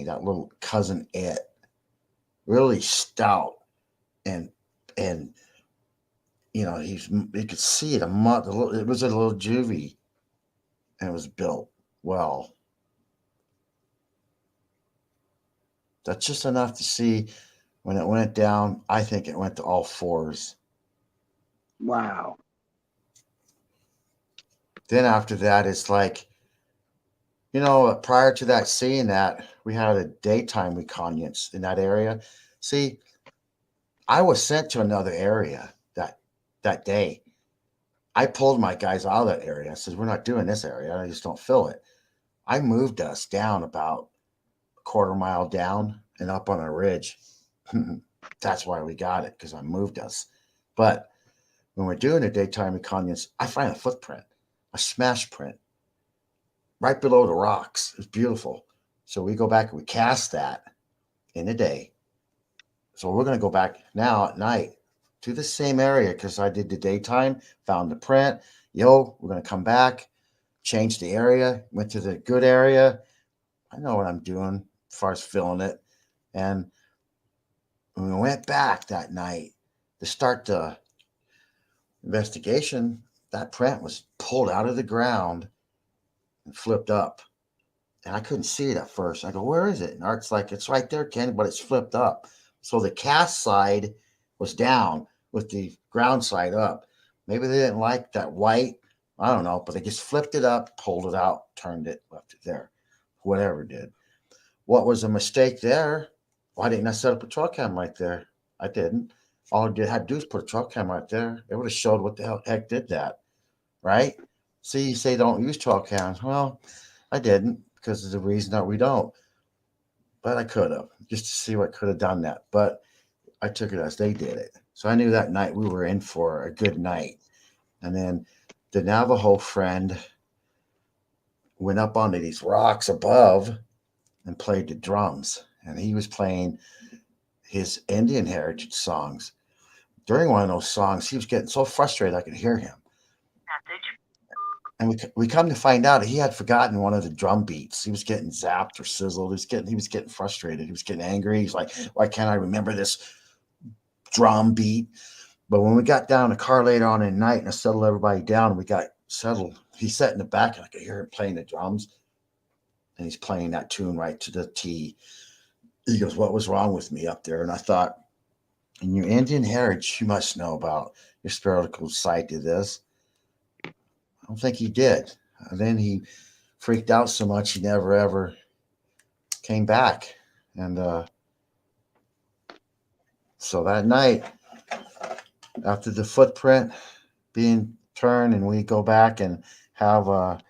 that little cousin Ed, really stout and and you could see it it was a little juvie, and it was built well. That's just enough to see when it went down. I think it went to all fours. Wow. Then after that, it's like, prior to that, seeing that, we had a daytime reconnaissance in that area. See, I was sent to another area that day. I pulled my guys out of that area. I said, we're not doing this area. I just don't fill it. I moved us down about a quarter mile down and up on a ridge. That's why we got it, because I moved us. But when we're doing a daytime reconnaissance, I find a footprint, a smash print, right below the rocks. It's beautiful. So we go back and we cast that in the day. So we're going to go back now at night to the same area because I did the daytime, found the print. We're going to come back, change the area, went to the good area. I know what I'm doing as far as filling it. And when we went back that night to start the investigation, that print was pulled out of the ground and flipped up. And I couldn't see it at first. I go, where is it? And Art's like, it's right there, Ken, but it's flipped up. So the cast side was down with the ground side up. Maybe they didn't like that white. I don't know, but they just flipped it up, pulled it out, turned it, left it there. Whatever did. What was a mistake there Why didn't I set up a trail cam right there? I didn't. All I had to do is put a trail cam right there. It would have showed what the heck did that, right? See, you say don't use trail cams. Well, I didn't because of the reason that we don't. But I could have just to see what could have done that. But I took it as they did it. So I knew that night we were in for a good night. And then the Navajo friend went up onto these rocks above and played the drums. And he was playing his Indian heritage songs. During one of those songs, he was getting so frustrated I could hear him. And we come to find out he had forgotten one of the drum beats. He was getting zapped or sizzled. He was getting frustrated. He was getting angry. He's like, why can't I remember this drum beat? But when we got down in the car later on in the night and I settled everybody down and we got settled, he sat in the back and I could hear him playing the drums. And he's playing that tune right to the T. He goes, what was wrong with me up there? And I thought, in your Indian heritage, you must know about your spiritual side to this. I don't think he did. And then he freaked out so much he never ever came back. And so that night, after the footprint being turned, and we go back and have I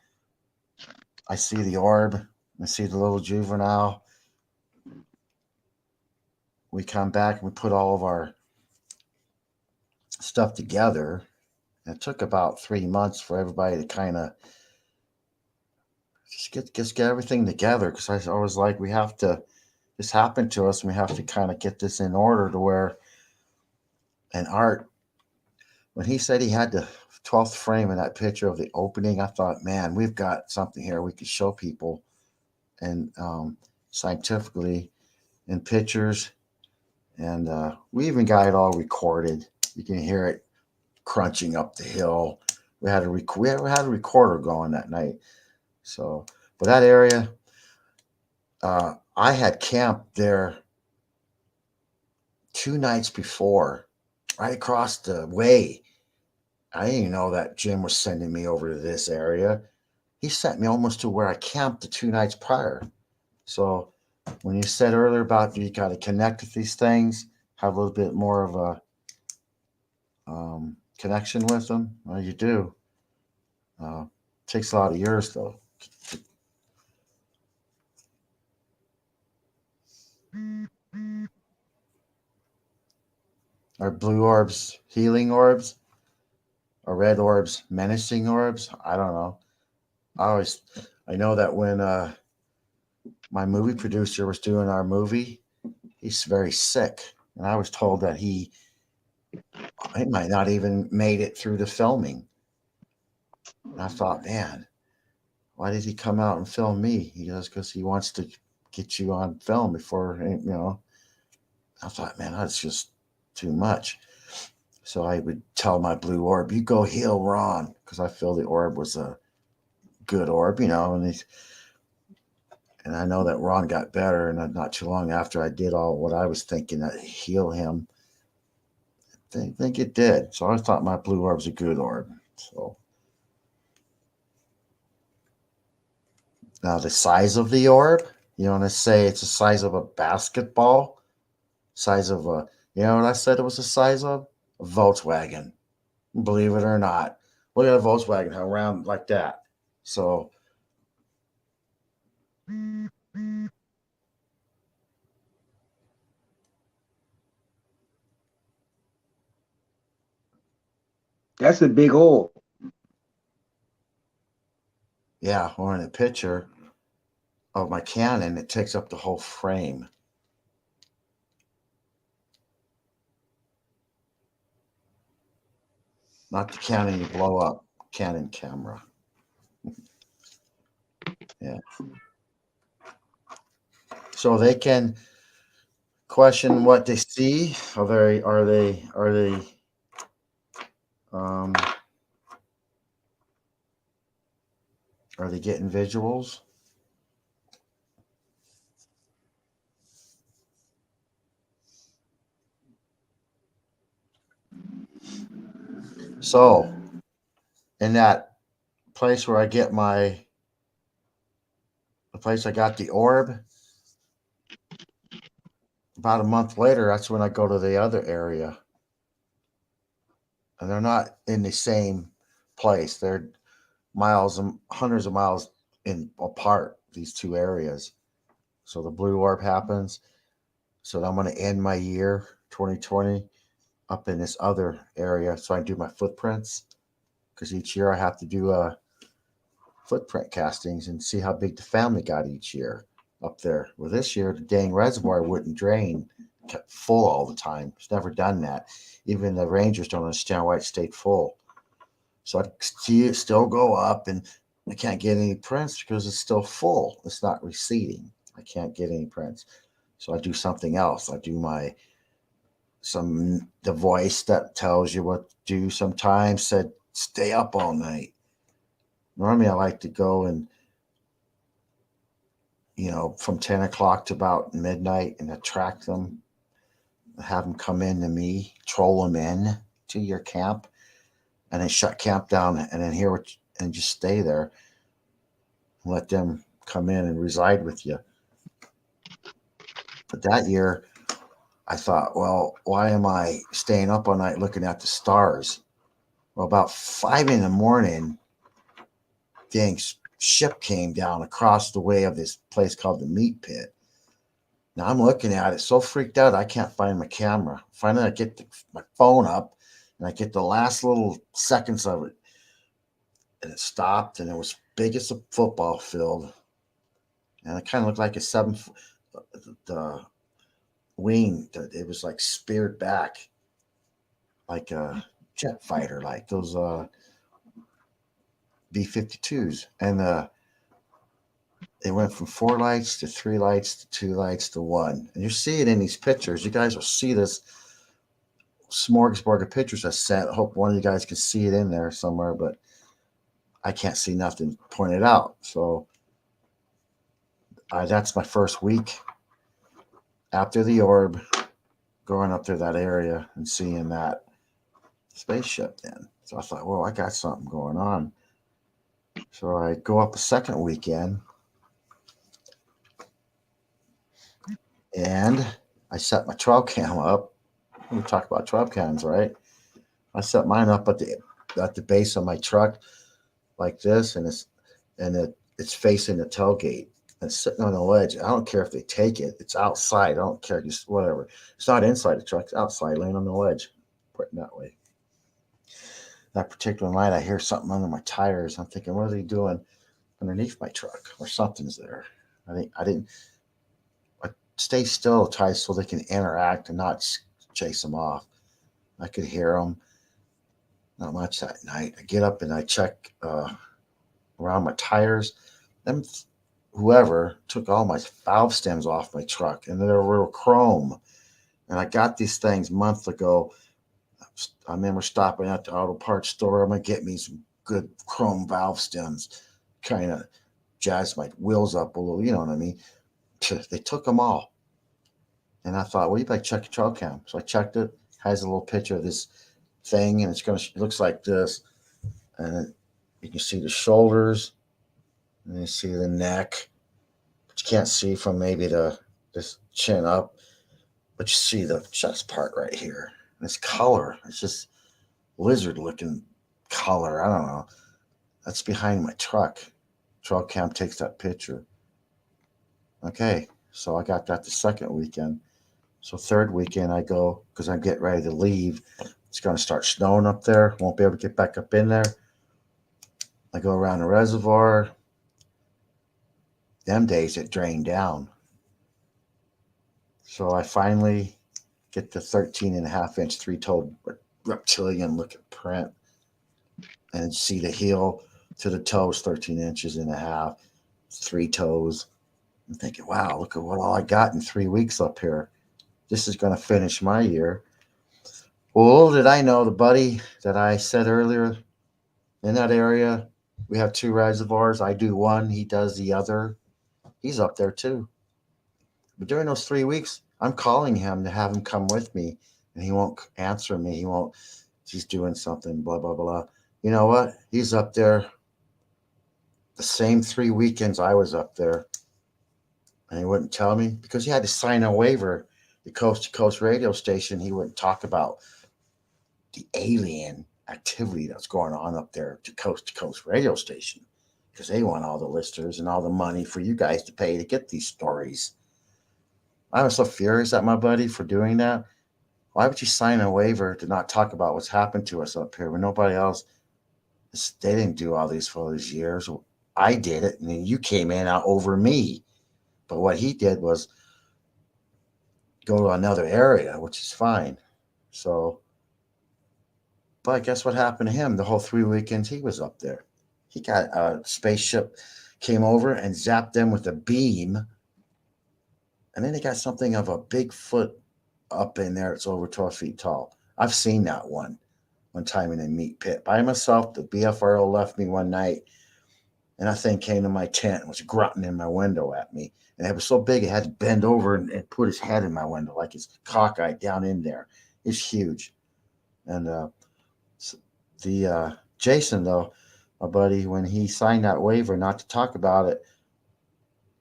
see the orb, I see the little juvenile. We come back and we put all of our stuff together. It took about 3 months for everybody to kind of just get everything together because I was like, we have to. This happened to us, and we have to kind of get this in order to where. And Art, when he said he had the 12th frame in that picture of the opening, I thought, man, we've got something here we could show people, and scientifically in pictures, and we even got it all recorded. You can hear it crunching up the hill. We had a recorder going that night. So, but that area, I had camped there 2 nights before, right across the way. I didn't even know that Jim was sending me over to this area. He sent me almost to where I camped the 2 nights prior. So, when you said earlier about you got to connect with these things, have a little bit more of a connection with them, well, you do. Takes a lot of years though. Are blue orbs healing orbs? Are red orbs menacing orbs? I don't know. I know that when my movie producer was doing our movie, he's very sick, and I was told that he might not even made it through the filming. And I thought, man, why did he come out and film me? He goes, because he wants to get you on film before, you know. I thought, man, that's just too much. So I would tell my blue orb, you go heal Ron, because I feel the orb was a good orb, you know. And I know that Ron got better, and not too long after I did all what I was thinking that heal him, I think it did. So I thought my blue orb's a good orb. So now the size of the orb, you want to say it's the size of a basketball, size of a, you know what I said it was the size of? A Volkswagen. Believe it or not. Look at a Volkswagen, how round like that. So That's a big hole. yeah, or in a picture of my Canon, it takes up the whole frame. Not the Canon you blow up, Canon camera. Yeah. So they can question what they see. Um, are they getting visuals? So in that place where I get the place I got the orb, about a month later, that's when I go to the other area. And they're not in the same place. They're miles and hundreds of miles in apart, these two areas. So the blue orb happens. So I'm going to end my year 2020 up in this other area. So I do my footprints because each year I have to do footprint castings and see how big the family got each year up there. Well, this year the dang reservoir wouldn't drain, kept full all the time. It's never done that. Even the rangers don't understand why it stayed full. So I see it still go up, and I can't get any prints because it's still full. It's not receding. I can't get any prints. So I do something else. I do the voice that tells you what to do sometimes said stay up all night. Normally I like to go and from 10 o'clock to about midnight and attract them, have them come in to me, troll them in to your camp, and then shut camp down and then and just stay there. Let them come in and reside with you. But that year, I thought, well, why am I staying up all night looking at the stars? Well, about 5 a.m, dang ship came down across the way of this place called the Meat Pit. Now I'm looking at it, so freaked out, I can't find my camera. Finally, I get my phone up, and I get the last little seconds of it, and it stopped, and it was big as a football field, and it kind of looked like a the wing. It was like speared back, like a jet fighter, like those B-52s, and it went from 4 lights to 3 lights to 2 lights to 1. And you see it in these pictures. You guys will see this smorgasbord of pictures I sent. I hope one of you guys can see it in there somewhere, but I can't see nothing pointed out. So that's my first week after the orb, going up to that area and seeing that spaceship then. So I thought, well, I got something going on. So I go up a second weekend, and I set my trail cam up. We talk about trail cams, right? I set mine up at the base of my truck like this, and it's facing the tailgate. It's sitting on the ledge. I don't care if they take it. It's outside. I don't care. Just whatever. It's not inside the truck. It's outside, laying on the ledge. Put it that way. That particular night, I hear something under my tires. I'm thinking, what are they doing underneath my truck? Or something's there. I stay still, try so they can interact and not chase them off. I could hear them. Not much that night. I get up and I check around my tires. Them whoever took all my valve stems off my truck, and they were chrome. And I got these things months ago. I remember stopping at the auto parts store. I'm gonna get me some good chrome valve stems, kind of jazz my wheels up a little. You know what I mean? They took them all, and I thought, well, you better check your trail cam. So I checked it. Has a little picture of this thing, and it looks like this, and you can see the shoulders, and you see the neck, but you can't see from maybe this chin up, but you see the chest part right here. And it's color. It's just lizard looking color. I don't know. That's behind my truck. Trail cam takes that picture. Okay, so I got that the second weekend. So third weekend I go because I'm getting ready to leave. It's going to start snowing up there. Won't be able to get back up in there. I go around the reservoir. Them days it drained down. So I finally get the 13.5-inch 3-toed reptilian looking print and see the heel to the toes 13 inches and a half, 3 toes. I'm thinking, wow, look at what all I got in 3 weeks up here. This is going to finish my year. Well, little did I know, the buddy that I said earlier in that area, we have 2 reservoirs. I do one, he does the other. He's up there too. But during those 3 weeks, I'm calling him to have him come with me, and he won't answer me. He's doing something, blah, blah, blah. You know what? He's up there the same 3 weekends I was up there, and he wouldn't tell me because he had to sign a waiver the Coast to Coast radio station, he wouldn't talk about the alien activity that's going on up there to Coast radio station because they want all the listeners and all the money for you guys to pay to get these stories. I was so furious at my buddy for doing that. Why would you sign a waiver to not talk about what's happened to us up here when nobody else? They didn't do all these for those years. I did it, and then you came in out over me. But what he did was go to another area, which is fine. So, but guess what happened to him? The whole 3 weekends he was up there, he got a spaceship came over and zapped them with a beam, and then they got something of a Bigfoot up in there. It's over 12 feet tall. I've seen that one time in a meat pit by myself. The BFRO left me one night, and that thing came to my tent and was grunting in my window at me. And it was so big, it had to bend over and put his head in my window, like his cockeye down in there. It's huge. And the Jason, though, my buddy, when he signed that waiver not to talk about it,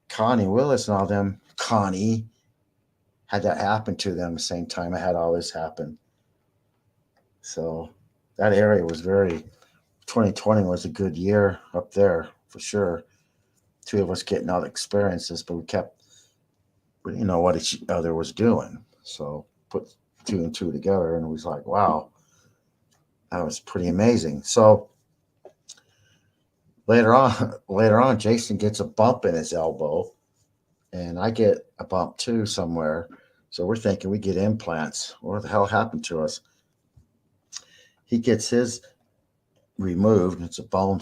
Connie Willis and all them, Connie, had that happen to them the same time I had all this happen. So that area was 2020 was a good year up there for sure. Two of us getting all the experiences, but we didn't know what each other was doing. So put two and two together, and it was like, wow, that was pretty amazing. So later on, Jason gets a bump in his elbow, and I get a bump too somewhere. So we're thinking we get implants. What the hell happened to us? He gets his removed. It's a bone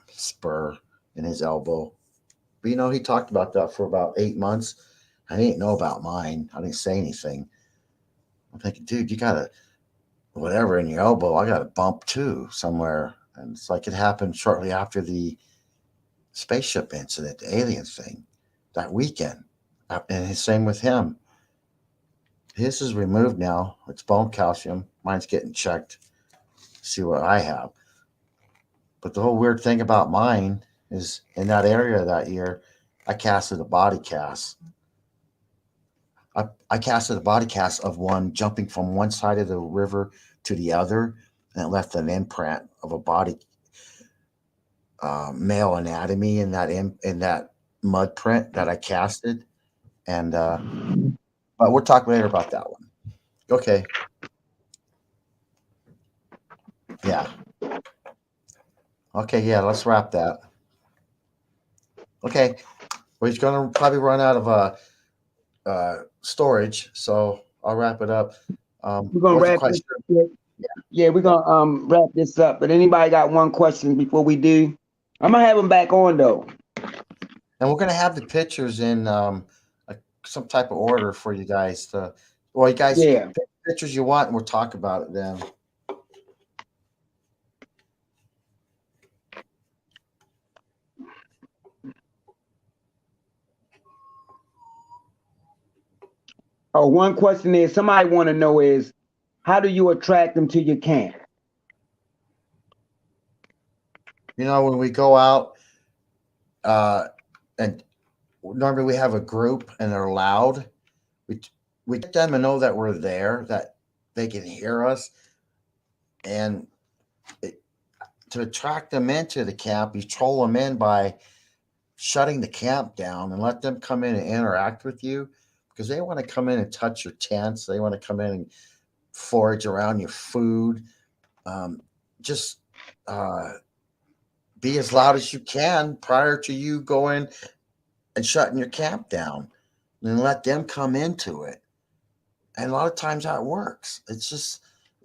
spur in his elbow. But he talked about that for about 8 months. I didn't know about mine. I didn't say anything. I'm thinking, dude, you got a whatever in your elbow. I got a bump too somewhere. And it's like it happened shortly after the spaceship incident, the alien thing, that weekend. And the same with him. His is removed now. It's bone calcium. Mine's getting checked. See what I have. But the whole weird thing about mine is in that area that year, I casted a body cast. I casted a body cast of one jumping from one side of the river to the other, and it left an imprint of a body, male anatomy in that mud print that I casted. And but we'll talk later about that one. Okay. Yeah. Okay. Yeah. Let's wrap that. Okay. We're going to probably run out of storage, so I'll wrap it up. We're gonna Wasn't wrap quite this. sure. Yeah, we're gonna wrap this up. But anybody got one question before we do? I'm gonna have them back on though. And we're going to have the pictures in some type of order for you guys to. Well, you guys Yeah. pick the pictures you want, and we'll talk about it then. Oh, one question is somebody want to know is how do you attract them to your camp? When we go out, and normally we have a group, and they're loud. We get them to know that we're there, that they can hear us, and to attract them into the camp, you troll them in by shutting the camp down and let them come in and interact with you because they want to come in and touch your tents. They want to come in and forage around your food. Just be as loud as you can prior to you going and shutting your camp down, and let them come into it. And a lot of times that works. It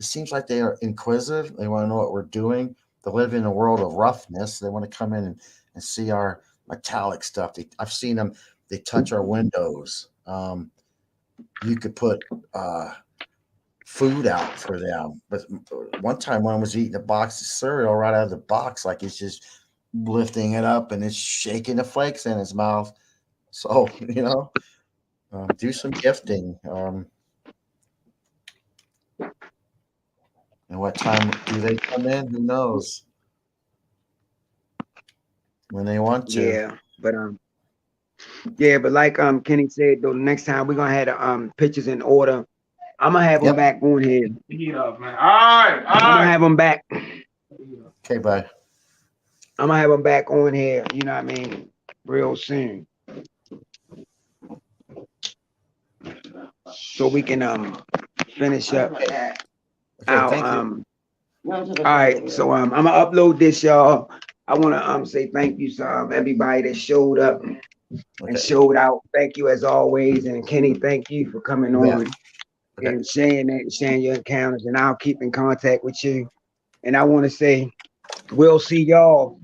seems like they are inquisitive. They want to know what we're doing. They live in a world of roughness. They want to come in and see our metallic stuff. I've seen them. They touch our windows. You could put food out for them. But one time one was eating a box of cereal right out of the box, like it's just lifting it up and it's shaking the flakes in his mouth. So, do some gifting. And what time do they come in? Who knows? When they want to. Yeah, but Yeah, but like Kenny said though, next time we're gonna have the pictures in order. I'm gonna have them Yep. back on here. Heat up, man. All right, all I'm gonna right. have them back. Okay, bye. I'm gonna have them back on here. You know what I mean? Real soon, so we can finish up Okay, our thank you. All right, so I'm gonna upload this, y'all. I want to say thank you to everybody that showed up and Okay, showed out. Thank you as always, and Kenny, thank you for coming you bet. on Okay, and sharing that, sharing your encounters. And I'll keep in contact with you. And I want to say we'll see y'all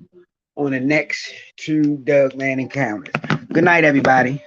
on the next True Doug Man Encounters. Good night, everybody.